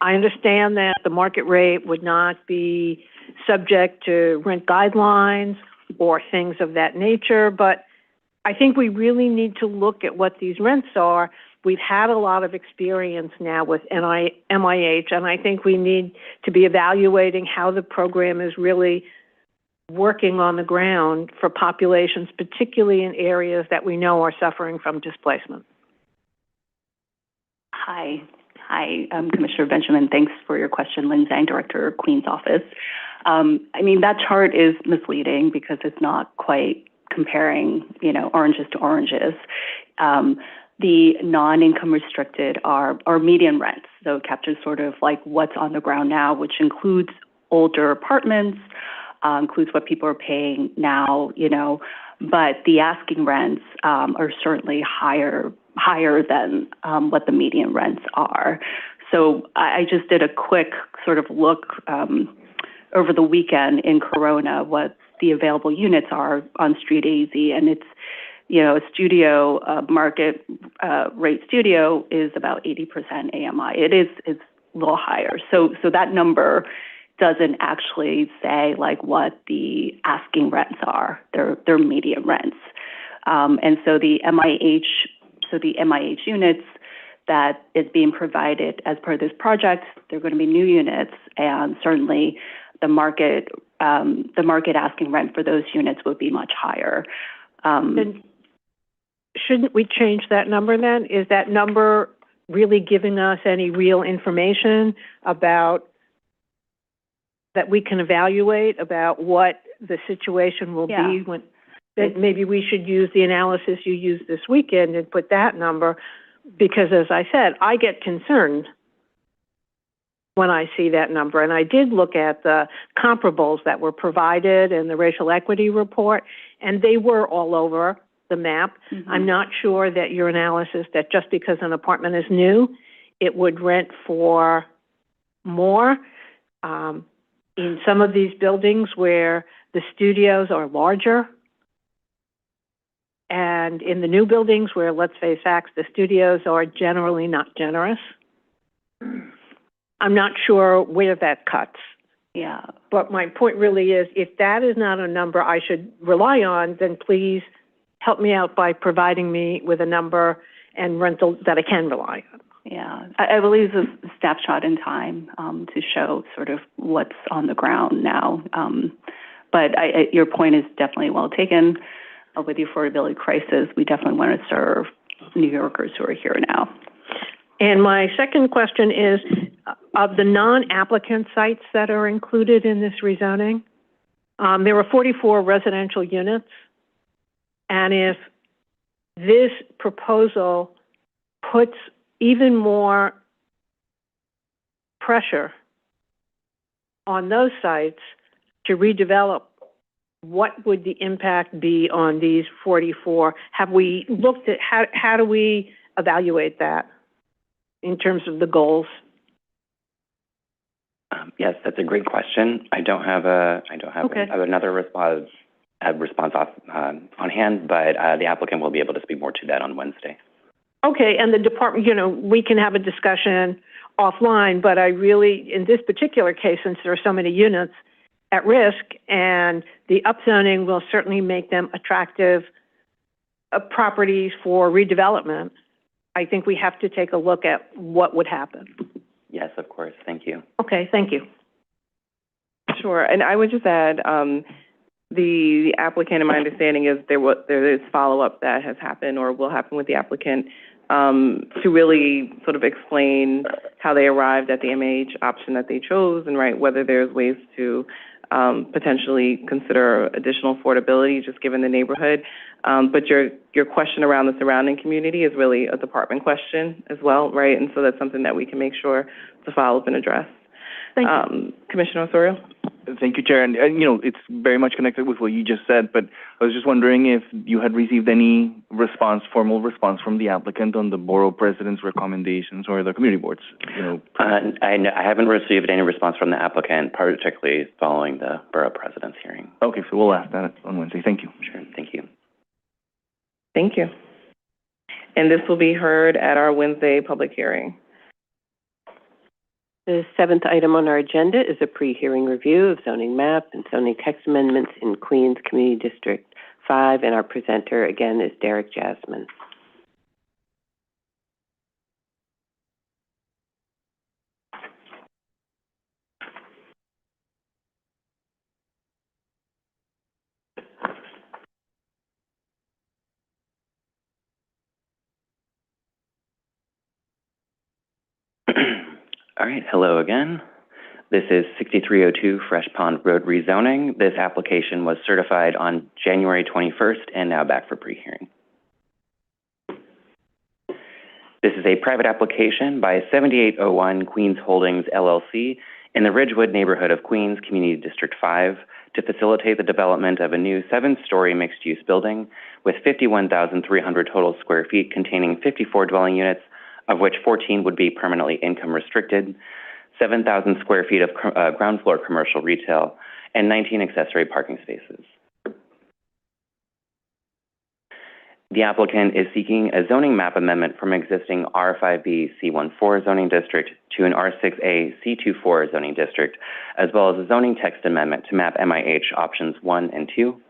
I understand that the market rate would not be subject to rent guidelines or things of that nature, but I think we really need to look at what these rents are. We've had a lot of experience now with MIH, and I think we need to be evaluating how the program is really working on the ground for populations, particularly in areas that we know are suffering from displacement. Hi, Commissioner Benjamin. Thanks for your question. Lynn Zhang, Director of Queen's Office. That chart is misleading because it's not quite comparing, oranges to oranges. The non-income restricted are median rents, so it captures sort of like what's on the ground now, which includes older apartments, includes what people are paying now, but the asking rents are certainly higher than what the median rents are. So I just did a quick sort of look over the weekend in Corona what the available units are on Street AZ, and it's, a studio, market rate studio is about 80% AMI. It's a little higher. So that number doesn't actually say like what the asking rents are. They're median rents. And so the MIH units that is being provided as part of this project, they're going to be new units, and certainly the market asking rent for those units would be much higher. Then shouldn't we change that number then? Is that number really giving us any real information about that we can evaluate about what the situation will be when that maybe we should use the analysis you used this weekend and put that number, because as I said, I get concerned when I see that number. And I did look at the comparables that were provided in the racial equity report, and they were all over the map. Mm-hmm. I'm not sure that your analysis that just because an apartment is new, it would rent for more. In some of these buildings where the studios are larger, and in the new buildings where, let's face facts, the studios are generally not generous, I'm not sure where that cuts. Yeah. But my point really is, if that is not a number I should rely on, then please help me out by providing me with a number and rental that I can rely on. Yeah, I believe it's a snapshot in time to show sort of what's on the ground now. But your point is definitely well taken. With the affordability crisis, we definitely want to serve New Yorkers who are here now. And my second question is, of the non-applicant sites that are included in this rezoning, there were 44 residential units. And if this proposal puts even more pressure on those sites to redevelop, what would the impact be on these 44? Have we looked at, how do we evaluate that in terms of the goals? Yes, that's a great question. I don't have another response on hand, but the applicant will be able to speak more to that on Wednesday. Okay, and the department, we can have a discussion offline, but I really, in this particular case, since there are so many units at risk, and the upzoning will certainly make them attractive properties for redevelopment, I think we have to take a look at what would happen. Yes, of course. Thank you. Okay, thank you. Sure, and I would just add, the applicant, in my understanding, is there is follow-up that has happened or will happen with the applicant to really sort of explain how they arrived at the MH option that they chose, and whether there's ways to potentially consider additional affordability just given the neighborhood. But your question around the surrounding community is really a department question as well, right? And so that's something that we can make sure to follow up and address. Thank you. Commissioner Osorio? Thank you, Chair. And it's very much connected with what you just said, but I was just wondering if you had received any formal response from the applicant on the borough president's recommendations or the community boards, I haven't received any response from the applicant, particularly following the borough president's hearing. Okay, so we'll ask that on Wednesday. Thank you. Sure, thank you. Thank you. And this will be heard at our Wednesday public hearing. The seventh item on our agenda is a pre-hearing review of zoning map and zoning text amendments in Queens Community District 5, and our presenter again is Derek Jasmine. All right, hello again. This is 6302 Fresh Pond Road rezoning. This application was certified on January 21st and now back for pre-hearing. This is a private application by 7801 Queens Holdings LLC in the Ridgewood neighborhood of Queens Community District 5 to facilitate the development of a new 7-story mixed-use building with 51,300 total square feet containing 54 dwelling units, of which 14 would be permanently income restricted, 7,000 square feet of ground floor commercial retail, and 19 accessory parking spaces. The applicant is seeking a zoning map amendment from existing R5B C14 zoning district to an R6A C24 zoning district, as well as a zoning text amendment to map MIH options 1 and 2.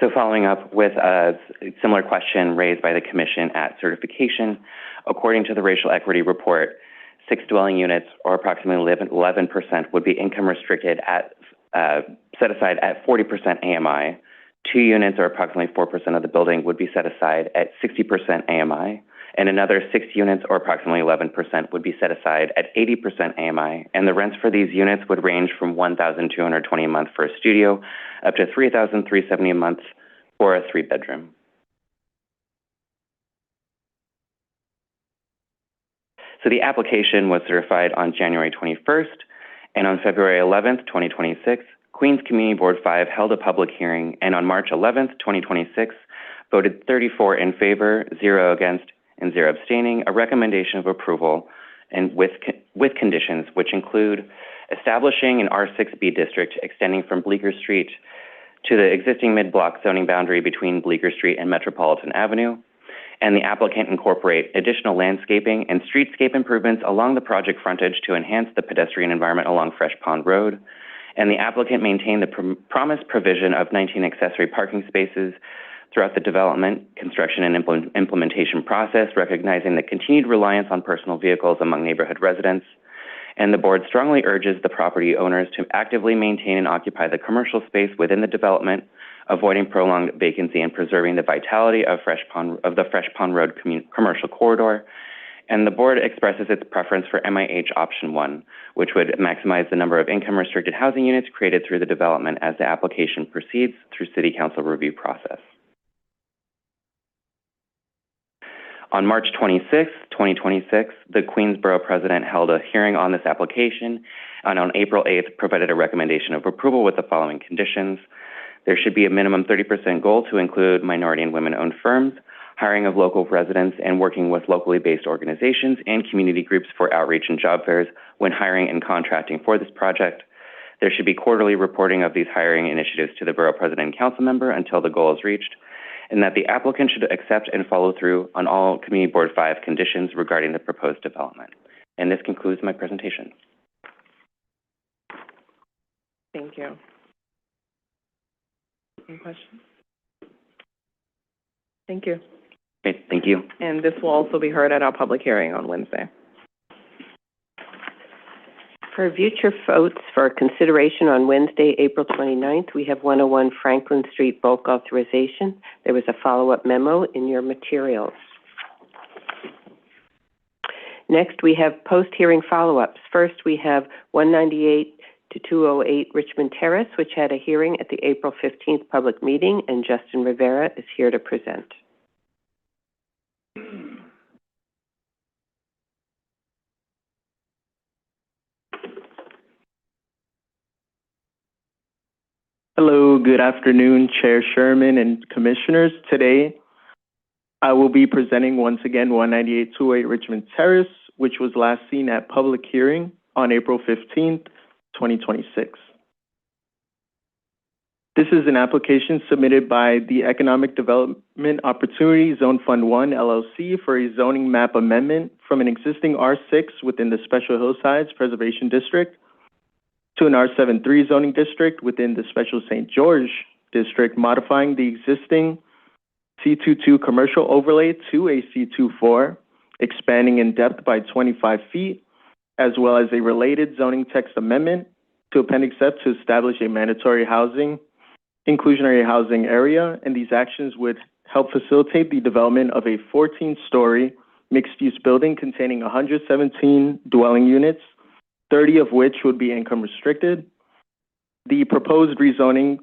So following up with a similar question raised by the Commission at certification, according to the racial equity report, 6 dwelling units, or approximately 11%, would be income restricted set aside at 40% AMI. 2 units, or approximately 4% of the building, would be set aside at 60% AMI, and another 6 units, or approximately 11%, would be set aside at 80% AMI, and the rents for these units would range from $1,220 a month for a studio up to $3,370 a month for a 3-bedroom. So the application was certified on January 21st, and on February 11th, 2026, Queens Community Board 5 held a public hearing, and on March 11th, 2026, voted 34 in favor, 0 against, and 0 abstaining, a recommendation of approval, and with conditions which include establishing an R6B district extending from Bleecker Street to the existing mid-block zoning boundary between Bleecker Street and Metropolitan Avenue, and the applicant incorporate additional landscaping and streetscape improvements along the project frontage to enhance the pedestrian environment along Fresh Pond Road, and the applicant maintain the promised provision of 19 accessory parking spaces throughout the development, construction, and implementation process, recognizing the continued reliance on personal vehicles among neighborhood residents. And the board strongly urges the property owners to actively maintain and occupy the commercial space within the development, avoiding prolonged vacancy and preserving the vitality of the Fresh Pond Road commercial corridor. And the board expresses its preference for MIH option 1, which would maximize the number of income-restricted housing units created through the development as the application proceeds through City Council review process. On March 26, 2026, the Queensborough president held a hearing on this application, and on April 8th provided a recommendation of approval with the following conditions. There should be a minimum 30% goal to include minority and women-owned firms, hiring of local residents, and working with locally based organizations and community groups for outreach and job fairs when hiring and contracting for this project. There should be quarterly reporting of these hiring initiatives to the borough president and council member until the goal is reached, and that the applicant should accept and follow through on all Community Board 5 conditions regarding the proposed development. And this concludes my presentation. Thank you. Any questions? Thank you. Great, thank you. And this will also be heard at our public hearing on Wednesday. For future votes for consideration on Wednesday, April 29th, we have 101 Franklin Street bulk authorization. There was a follow-up memo in your materials. Next, we have post-hearing follow-ups. First, we have 198 to 208 Richmond Terrace, which had a hearing at the April 15th public meeting, and Justin Rivera is here to present. Hello, good afternoon, Chair Sherman and Commissioners. Today, I will be presenting once again 198-208 Richmond Terrace, which was last seen at public hearing on April 15th, 2026. This is an application submitted by the Economic Development Opportunity Zone Fund 1, LLC, for a zoning map amendment from an existing R6 within the Special Hillsides Preservation District to an R7-3 zoning district within the Special St. George District, modifying the existing C22 commercial overlay to a C24, expanding in depth by 25 feet, as well as a related zoning text amendment to Appendix F to establish a mandatory inclusionary housing area, and these actions would help facilitate the development of a 14-story mixed-use building containing 117 dwelling units, 30 of which would be income restricted. The proposed rezoning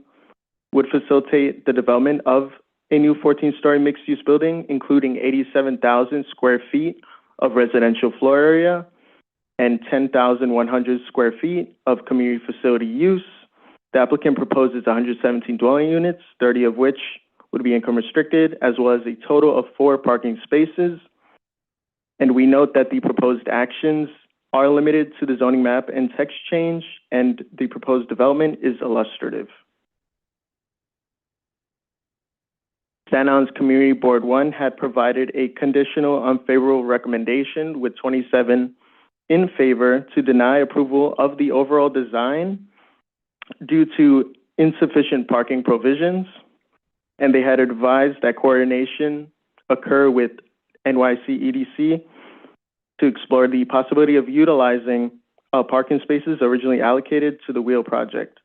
would facilitate the development of a new 14-story mixed-use building, including 87,000 square feet of residential floor area and 10,100 square feet of community facility use. The applicant proposes 117 dwelling units, 30 of which would be income restricted, as well as a total of 4 parking spaces. And we note that the proposed actions are limited to the zoning map and text change, and the proposed development is illustrative. Staten Island's Community Board 1 had provided a conditional unfavorable recommendation with 27 in favor to deny approval of the overall design due to insufficient parking provisions, and they had advised that coordination occur with NYC EDC to explore the possibility of utilizing parking spaces originally allocated to the Wheel project.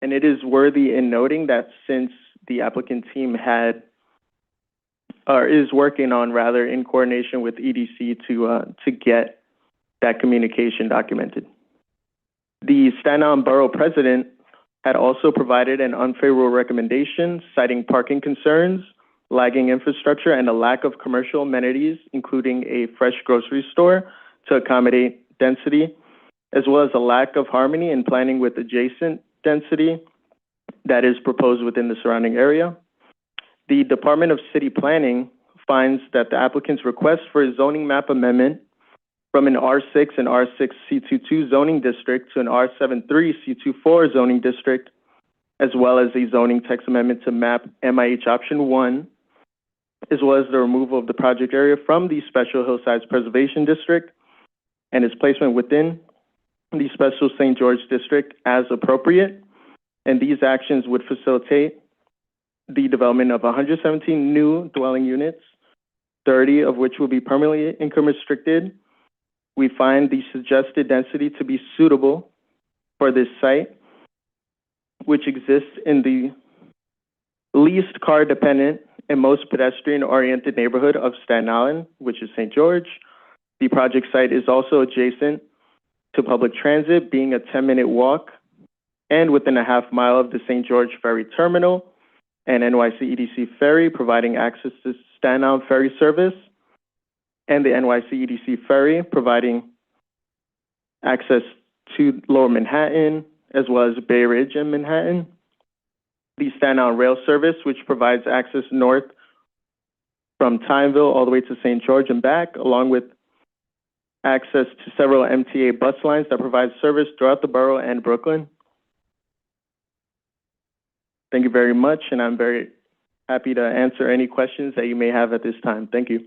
And it is worthy in noting that since the applicant team is working on, rather, in coordination with EDC to get that communication documented. The Staten Island Borough President had also provided an unfavorable recommendation citing parking concerns, lagging infrastructure, and a lack of commercial amenities, including a fresh grocery store to accommodate density, as well as a lack of harmony in planning with adjacent density that is proposed within the surrounding area. The Department of City Planning finds that the applicant's request for a zoning map amendment from an R6 and R6 C22 zoning district to an R73 C24 zoning district, as well as a zoning text amendment to map MIH option 1, as well as the removal of the project area from the Special Hillsides Preservation District and its placement within the Special St. George District as appropriate. And these actions would facilitate the development of 117 new dwelling units, 30 of which will be permanently income restricted. We find the suggested density to be suitable for this site, which exists in the least car-dependent and most pedestrian-oriented neighborhood of Staten Island, which is St. George. The project site is also adjacent to public transit, being a 10-minute walk and within a half mile of the St. George Ferry Terminal, and NYC EDC Ferry providing access to Staten Ferry service, and the NYC EDC Ferry providing access to Lower Manhattan, as well as Bay Ridge and Manhattan. The Staten Island Rail Service, which provides access north from Timeville all the way to St. George and back, along with access to several MTA bus lines that provide service throughout the borough and Brooklyn. Thank you very much, and I'm very happy to answer any questions that you may have at this time. Thank you.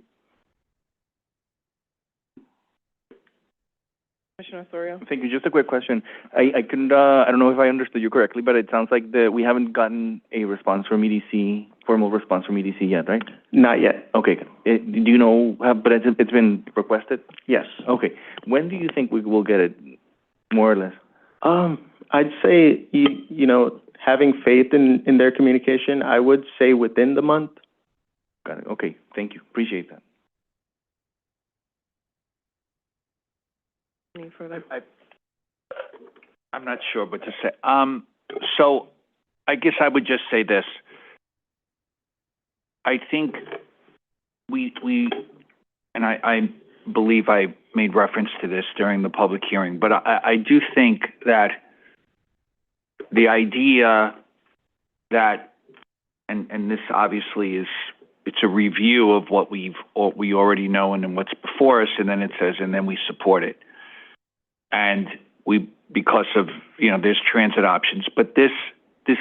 Commissioner Osorio? Thank you. Just a quick question. I couldn't, I don't know if I understood you correctly, but it sounds like we haven't gotten a response from EDC, formal response from EDC yet, right? Not yet. Okay. Do you know, but it's been requested? Yes. Okay. When do you think we will get it, more or less? I'd say, you know, having faith in their communication, I would say within the month. Got it. Okay. Thank you. Appreciate that. Any further? I'm not sure what to say. So I guess I would just say this. I think we and I believe I made reference to this during the public hearing, but I do think that the idea that, and this obviously is, it's a review of what we already know and then what's before us, and then it says, and then we support it. And because of, you know, there's transit options, but this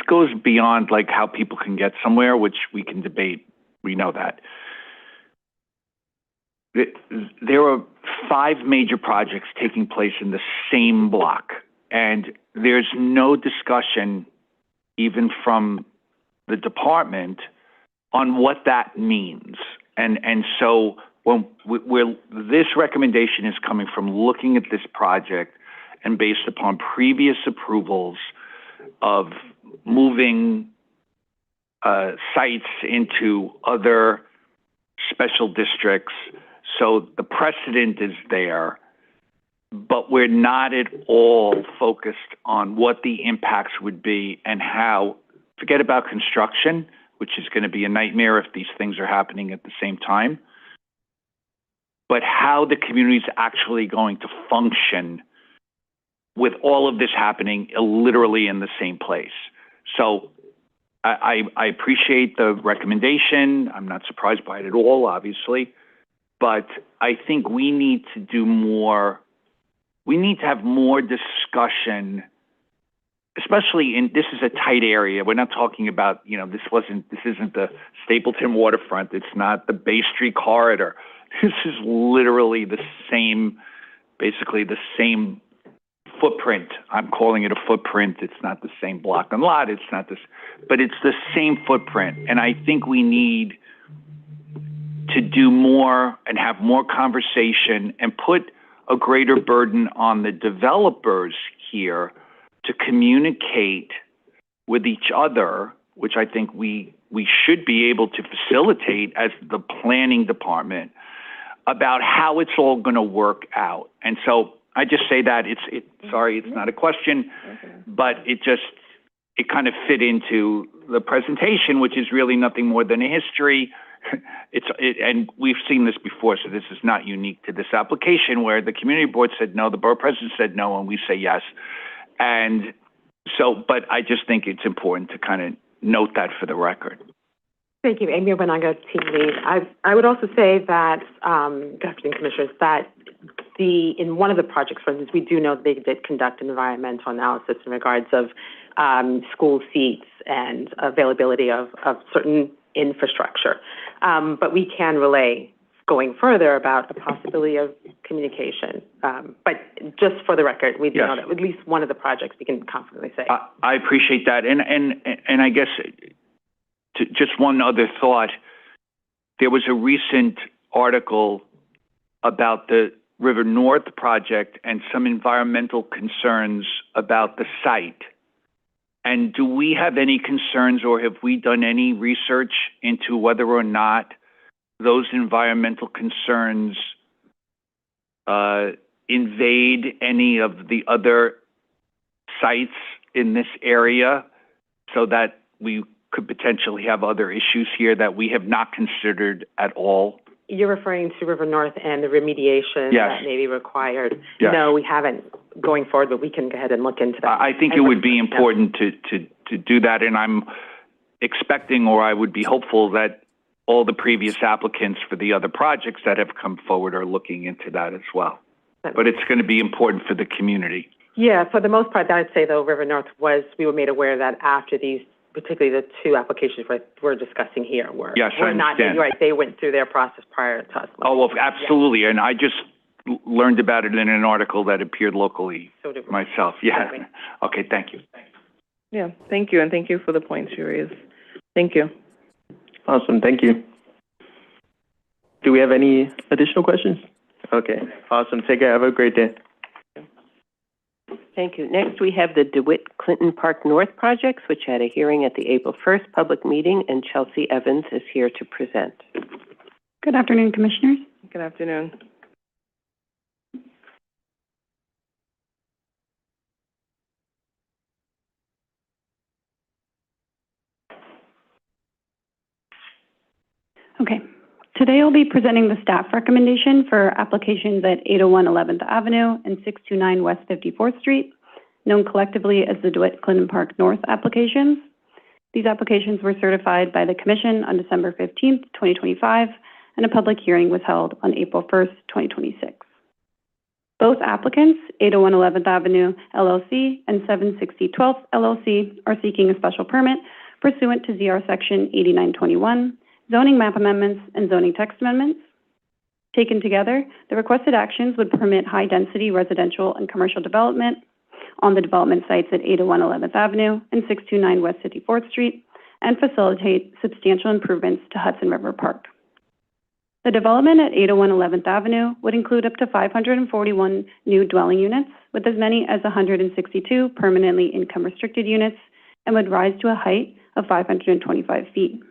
goes beyond like how people can get somewhere, which we can debate. We know that. There are 5 major projects taking place in the same block, and there's no discussion, even from the department, on what that means. And so when this recommendation is coming from looking at this project and based upon previous approvals of moving sites into other special districts, so the precedent is there, but we're not at all focused on what the impacts would be and how, forget about construction, which is going to be a nightmare if these things are happening at the same time, but how the community is actually going to function with all of this happening literally in the same place. So I appreciate the recommendation. I'm not surprised by it at all, obviously, but I think we need to do more. We need to have more discussion, especially this is a tight area. We're not talking about, you know, this isn't the Stapleton waterfront. It's not the Bay Street corridor. This is literally the same, basically the same footprint. I'm calling it a footprint. It's not the same block and lot. It's not this, but it's the same footprint. And I think we need to do more and have more conversation and put a greater burden on the developers here to communicate with each other, which I think we should be able to facilitate as the planning department, about how it's all going to work out. And so I just say that sorry, it's not a question, but it kind of fit into the presentation, which is really nothing more than a history. And we've seen this before, so this is not unique to this application, where the community board said no, the borough president said no, and we say yes. And so, but I just think it's important to kind of note that for the record. Thank you, Amy Obenaga, team lead. I would also say that, good afternoon, commissioners, that in one of the projects, for instance, we do know that they did conduct an environmental analysis in regards of school seats and availability of certain infrastructure. But we can relay going further about the possibility of communication. But just for the record, we do know that at least one of the projects we can confidently say. I appreciate that. And I guess just one other thought. There was a recent article about the River North project and some environmental concerns about the site. And do we have any concerns, or have we done any research into whether or not those environmental concerns invade any of the other sites in this area so that we could potentially have other issues here that we have not considered at all? You're referring to River North and the remediation that may be required? Yes. No, we haven't going forward, but we can go ahead and look into that. I think it would be important to do that, and I'm expecting, or I would be hopeful that all the previous applicants for the other projects that have come forward are looking into that as well. But it's going to be important for the community. Yeah, for the most part, I'd say, though, River North we were made aware that after these, particularly the two applications we're discussing here were. Yes, I understand. You're right, they went through their process prior to us. Oh, well, absolutely, and I just learned about it in an article that appeared locally myself. Yeah. Okay, thank you. Yeah, thank you, and thank you for the points you raised. Thank you. Awesome, thank you. Do we have any additional questions? Okay, awesome. Take care. Have a great day. Thank you. Next, we have the DeWitt Clinton Park North projects, which had a hearing at the April 1st public meeting, and Chelsea Evans is here to present. Good afternoon, Commissioners. Good afternoon. Okay. Today I'll be presenting the staff recommendation for applications at 801 11th Avenue and 629 West 54th Street, known collectively as the DeWitt Clinton Park North applications. These applications were certified by the Commission on December 15th, 2025, and a public hearing was held on April 1st, 2026. Both applicants, 801 11th Avenue LLC and 760 12th LLC, are seeking a special permit pursuant to ZR Section 8921, zoning map amendments, and zoning text amendments. Taken together, the requested actions would permit high-density residential and commercial development on the development sites at 801 11th Avenue and 629 West 54th Street and facilitate substantial improvements to Hudson River Park. The development at 801 11th Avenue would include up to 541 new dwelling units, with as many as 162 permanently income-restricted units, and would rise to a height of 525 feet.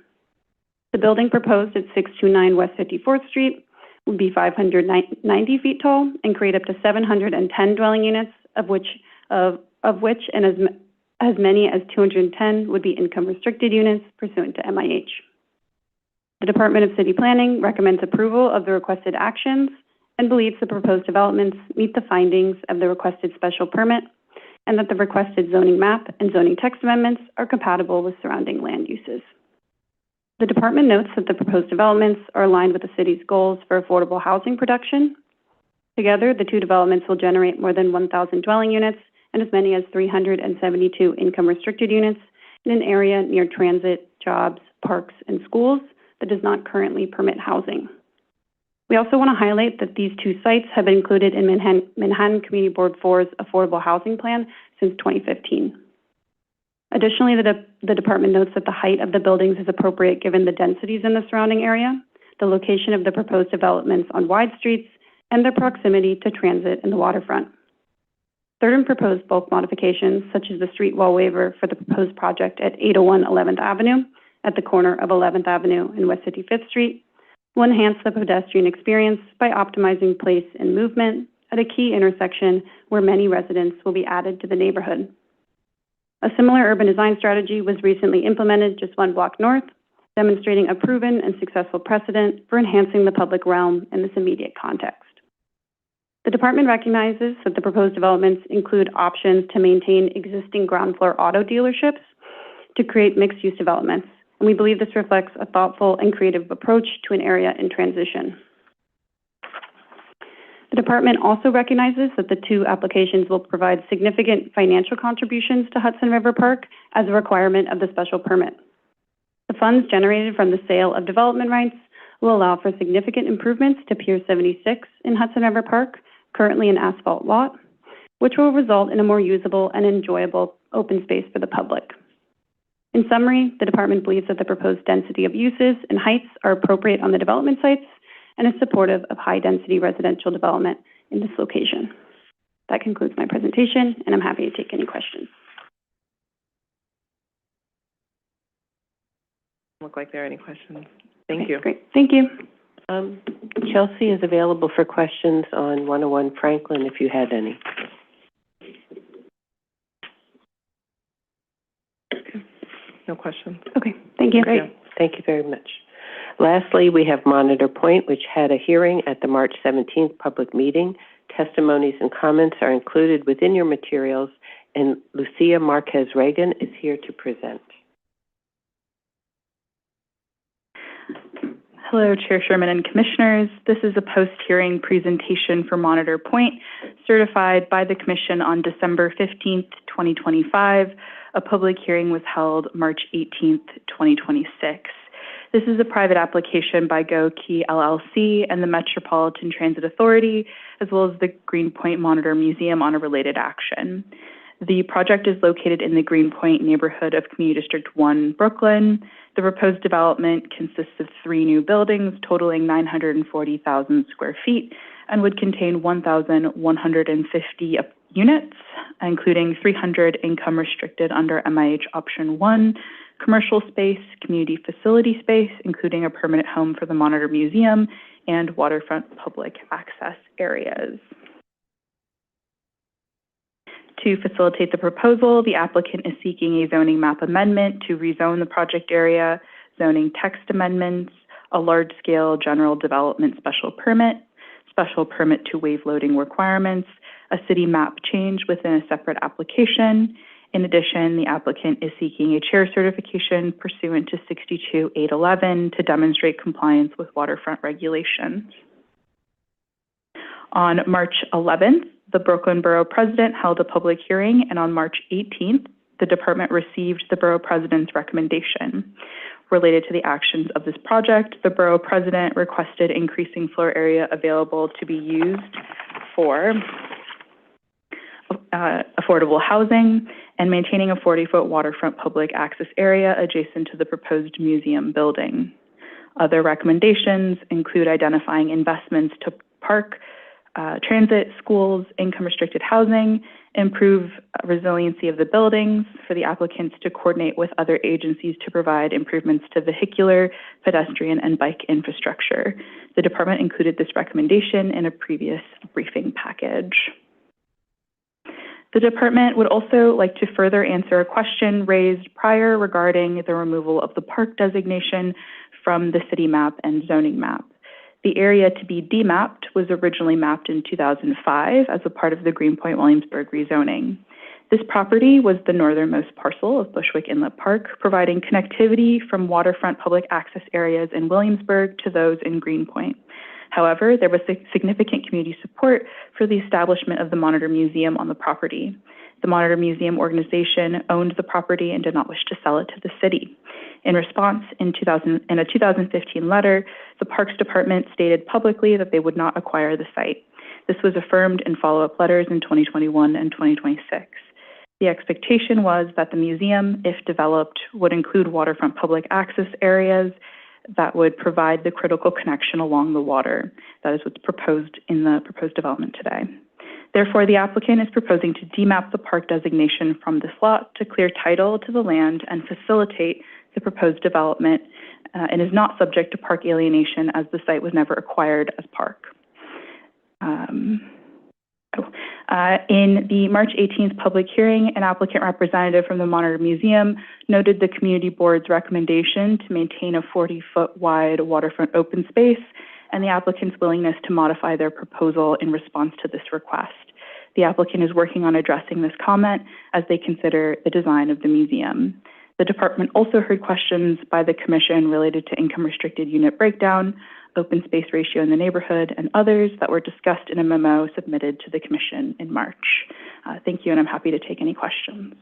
The building proposed at 629 West 54th Street would be 590 feet tall and create up to 710 dwelling units, of which and as many as 210 would be income-restricted units pursuant to MIH. The Department of City Planning recommends approval of the requested actions and believes the proposed developments meet the findings of the requested special permit and that the requested zoning map and zoning text amendments are compatible with surrounding land uses. The department notes that the proposed developments are aligned with the city's goals for affordable housing production. Together, the two developments will generate more than 1,000 dwelling units and as many as 372 income-restricted units in an area near transit, jobs, parks, and schools that does not currently permit housing. We also want to highlight that these two sites have been included in Manhattan Community Board 4's Affordable Housing Plan since 2015. Additionally, the department notes that the height of the buildings is appropriate given the densities in the surrounding area, the location of the proposed developments on wide streets, and their proximity to transit and the waterfront. Certain proposed bulk modifications, such as the street wall waiver for the proposed project at 801 11th Avenue at the corner of 11th Avenue and West 55th Street, will enhance the pedestrian experience by optimizing place and movement at a key intersection where many residents will be added to the neighborhood. A similar urban design strategy was recently implemented just one block north, demonstrating a proven and successful precedent for enhancing the public realm in this immediate context. The department recognizes that the proposed developments include options to maintain existing ground floor auto dealerships to create mixed-use developments, and we believe this reflects a thoughtful and creative approach to an area in transition. The department also recognizes that the two applications will provide significant financial contributions to Hudson River Park as a requirement of the special permit. The funds generated from the sale of development rights will allow for significant improvements to Pier 76 in Hudson River Park, currently an asphalt lot, which will result in a more usable and enjoyable open space for the public. In summary, the department believes that the proposed density of uses and heights are appropriate on the development sites and is supportive of high-density residential development in this location. That concludes my presentation, and I'm happy to take any questions. Look like there are any questions. Thank you. Great, thank you. Chelsea is available for questions on 101 Franklin if you had any. questions. Okay, thank you. Great, thank you very much. Lastly, we have Monitor Point, which had a hearing at the March 17th public meeting. Testimonies and comments are included within your materials, and Lucia Marquez Reagan is here to present. Hello, Chair Sherman and Commissioners. This is a post-hearing presentation for Monitor Point, certified by the Commission on December 15th, 2025. A public hearing was held March 18th, 2026. This is a private application by Go Key LLC and the Metropolitan Transit Authority, as well as the Greenpoint Monitor Museum on a related action. The project is located in the Greenpoint neighborhood of Community District 1, Brooklyn. The proposed development consists of 3 new buildings totaling 940,000 square feet and would contain 1,150 units, including 300 income restricted under MIH Option 1, commercial space, community facility space, including a permanent home for the Monitor Museum, and waterfront public access areas. To facilitate the proposal, the applicant is seeking a zoning map amendment to rezone the project area, zoning text amendments, a large-scale general development special permit to waive loading requirements, a city map change within a separate application. In addition, the applicant is seeking a chair certification pursuant to 62-811 to demonstrate compliance with waterfront regulations. On March 11th, the Brooklyn Borough President held a public hearing, and on March 18th, the department received the Borough President's recommendation. Related to the actions of this project, the Borough President requested increasing floor area available to be used for affordable housing and maintaining a 40-foot waterfront public access area adjacent to the proposed museum building. Other recommendations include identifying investments to park, transit, schools, income-restricted housing, improve resiliency of the buildings, for the applicants to coordinate with other agencies to provide improvements to vehicular, pedestrian, and bike infrastructure. The department included this recommendation in a previous briefing package. The department would also like to further answer a question raised prior regarding the removal of the park designation from the city map and zoning map. The area to be demapped was originally mapped in 2005 as a part of the Greenpoint Williamsburg rezoning. This property was the northernmost parcel of Bushwick Inlet Park, providing connectivity from waterfront public access areas in Williamsburg to those in Greenpoint. However, there was significant community support for the establishment of the Monitor Museum on the property. The Monitor Museum organization owned the property and did not wish to sell it to the city. In response, in a 2015 letter, the Parks Department stated publicly that they would not acquire the site. This was affirmed in follow-up letters in 2021 and 2026. The expectation was that the museum, if developed, would include waterfront public access areas that would provide the critical connection along the water. That is what's proposed in the proposed development today. Therefore, the applicant is proposing to demap the park designation from this lot to clear title to the land and facilitate the proposed development, and is not subject to park alienation as the site was never acquired as park. In the March 18th public hearing, an applicant representative from the Monitor Museum noted the community board's recommendation to maintain a 40-foot wide waterfront open space and the applicant's willingness to modify their proposal in response to this request. The applicant is working on addressing this comment as they consider the design of the museum. The department also heard questions by the Commission related to income-restricted unit breakdown, open space ratio in the neighborhood, and others that were discussed in a memo submitted to the Commission in March. Thank you, and I'm happy to take any questions.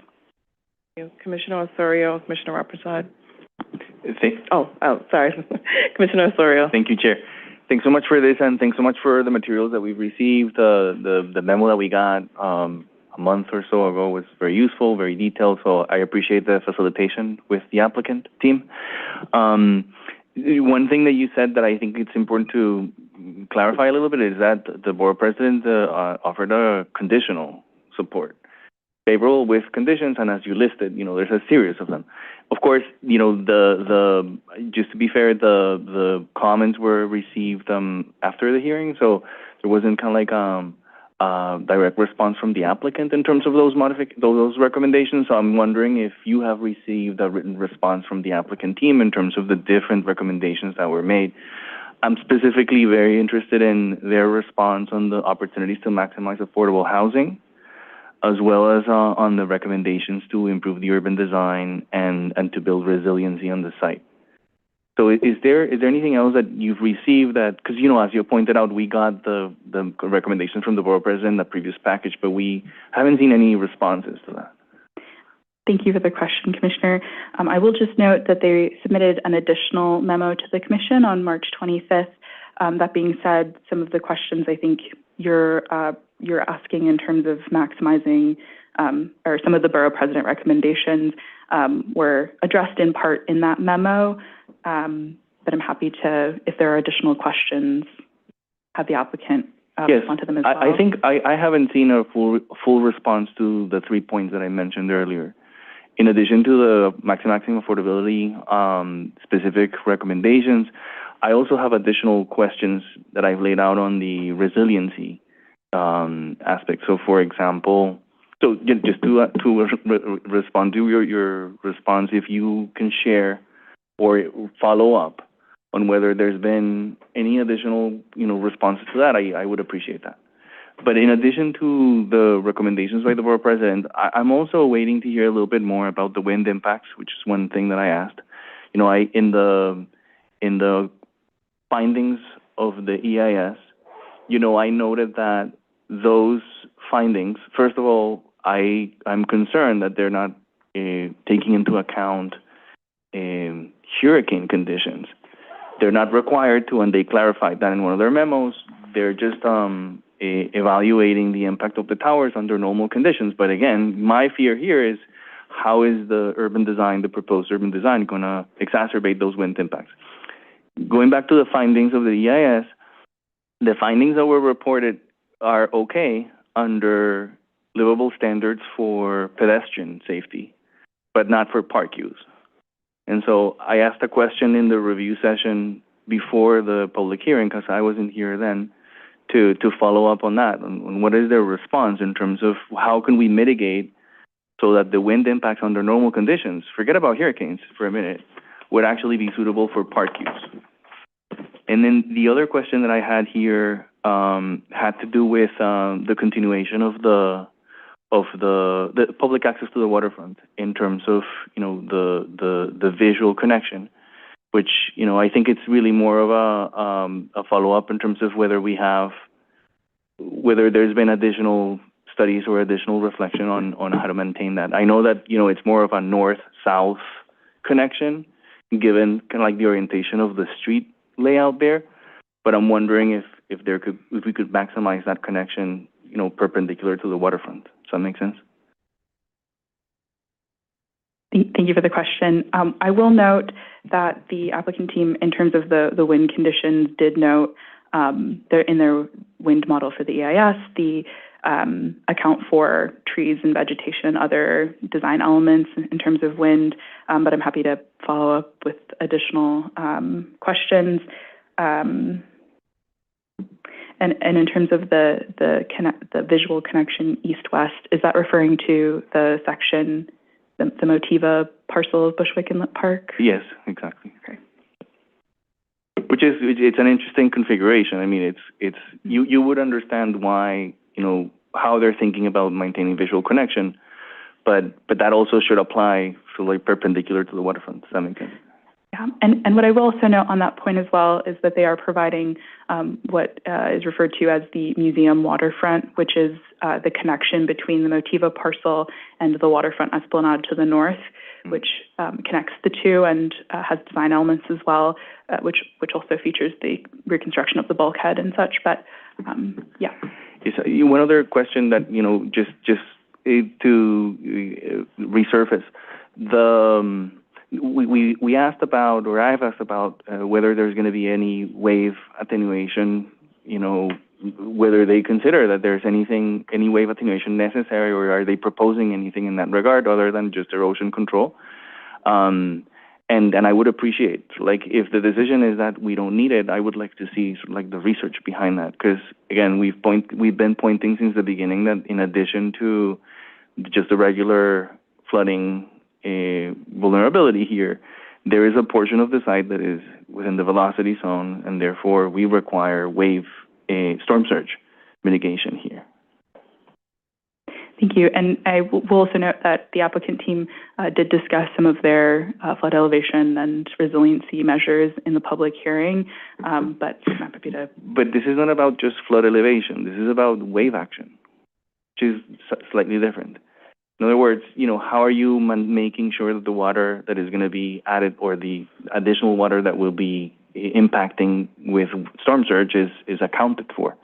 Thank you. Commissioner Osorio, Commissioner Raprasad. Sorry. Commissioner Osorio. Thank you, Chair. Thanks so much for this, and thanks so much for the materials that we've received. The memo that we got a month or so ago was very useful, very detailed, so I appreciate the facilitation with the applicant team. One thing that you said that I think it's important to clarify a little bit is that the board president offered a conditional support, favorable with conditions, and as you listed, there's a series of them. Of course, just to be fair, the comments were received after the hearing, so there wasn't kind of like direct response from the applicant in terms of those recommendations. So I'm wondering if you have received a written response from the applicant team in terms of the different recommendations that were made. I'm specifically very interested in their response on the opportunities to maximize affordable housing, as well as on the recommendations to improve the urban design and to build resiliency on the site. So is there anything else that you've received that, because, you know, as you pointed out, we got the recommendations from the borough president in the previous package, but we haven't seen any responses to that. Thank you for the question, Commissioner. I will just note that they submitted an additional memo to the Commission on March 25th. That being said, some of the questions I think you're asking in terms of maximizing, or some of the borough president recommendations were addressed in part in that memo. But I'm happy to, if there are additional questions, have the applicant respond to them as well. I think I haven't seen a full response to the 3 points that I mentioned earlier. In addition to the maximizing affordability specific recommendations, I also have additional questions that I've laid out on the resiliency aspect. So, for example, so just to respond to your response, if you can share or follow up on whether there's been any additional, responses to that, I would appreciate that. But in addition to the recommendations by the borough president, I'm also waiting to hear a little bit more about the wind impacts, which is one thing that I asked. In the findings of the EIS, I noted that those findings, first of all, I'm concerned that they're not taking into account hurricane conditions. They're not required to, and they clarified that in one of their memos. They're just evaluating the impact of the towers under normal conditions. But again, my fear here is, how is the proposed urban design going to exacerbate those wind impacts? Going back to the findings of the EIS, the findings that were reported are okay under livable standards for pedestrian safety, but not for park use. And so I asked a question in the review session before the public hearing, because I wasn't here then, to follow up on that, on what is their response in terms of how can we mitigate so that the wind impacts under normal conditions, forget about hurricanes for a minute, would actually be suitable for park use. And then the other question that I had here had to do with the continuation of the public access to the waterfront in terms of the visual connection, which I think it's really more of a follow-up in terms of whether there's been additional studies or additional reflection on how to maintain that. I know that it's more of a north-south connection, given kind of like the orientation of the street layout there, but I'm wondering if we could maximize that connection, perpendicular to the waterfront. Does that make sense? Thank you for the question. I will note that the applicant team, in terms of the wind conditions, did note they're in their wind model for the EIS, the account for trees and vegetation and other design elements in terms of wind, but I'm happy to follow up with additional questions. And in terms of the visual connection east-west, is that referring to the section, the Motiva parcel of Bushwick Inlet Park? Yes, exactly. Okay. It's an interesting configuration. I mean, it's you would understand why, how they're thinking about maintaining visual connection, but that also should apply to perpendicular to the waterfront. Does that make sense? Yeah, and what I will also note on that point as well is that they are providing what is referred to as the museum waterfront, which is the connection between the Motiva parcel and the waterfront esplanade to the north, which connects the two and has design elements as well, which also features the reconstruction of the bulkhead and such. But yeah. Yes, one other question that just to resurface we asked about, or I've asked about whether there's going to be any wave attenuation, whether they consider that there's any wave attenuation necessary, or are they proposing anything in that regard other than just erosion control? And And I would appreciate, like, if the decision is that we don't need it, I would like to see sort of like the research behind that. Because again, we've been pointing since the beginning that in addition to just the regular flooding vulnerability here, there is a portion of the site that is within the velocity zone, and therefore we require storm surge mitigation here. Thank you. And I will also note that the applicant team did discuss some of their flood elevation and resiliency measures in the public hearing, but I'm happy to... But this is not about just flood elevation. This is about wave action, which is slightly different. In other words, how are you making sure that the water that is going to be added or the additional water that will be impacting with storm surge is accounted for?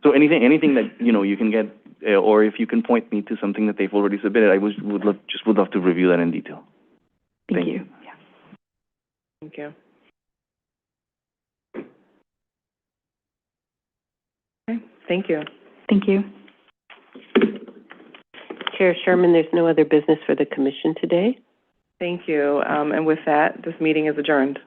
So anything that, you can get, or if you can point me to something that they've already submitted, I would love to review that in detail. Thank you. Yeah. Thank you. Okay, thank you. Thank you. Chair Sherman, there's no other business for the commission today. Thank you. And with that, this meeting is adjourned.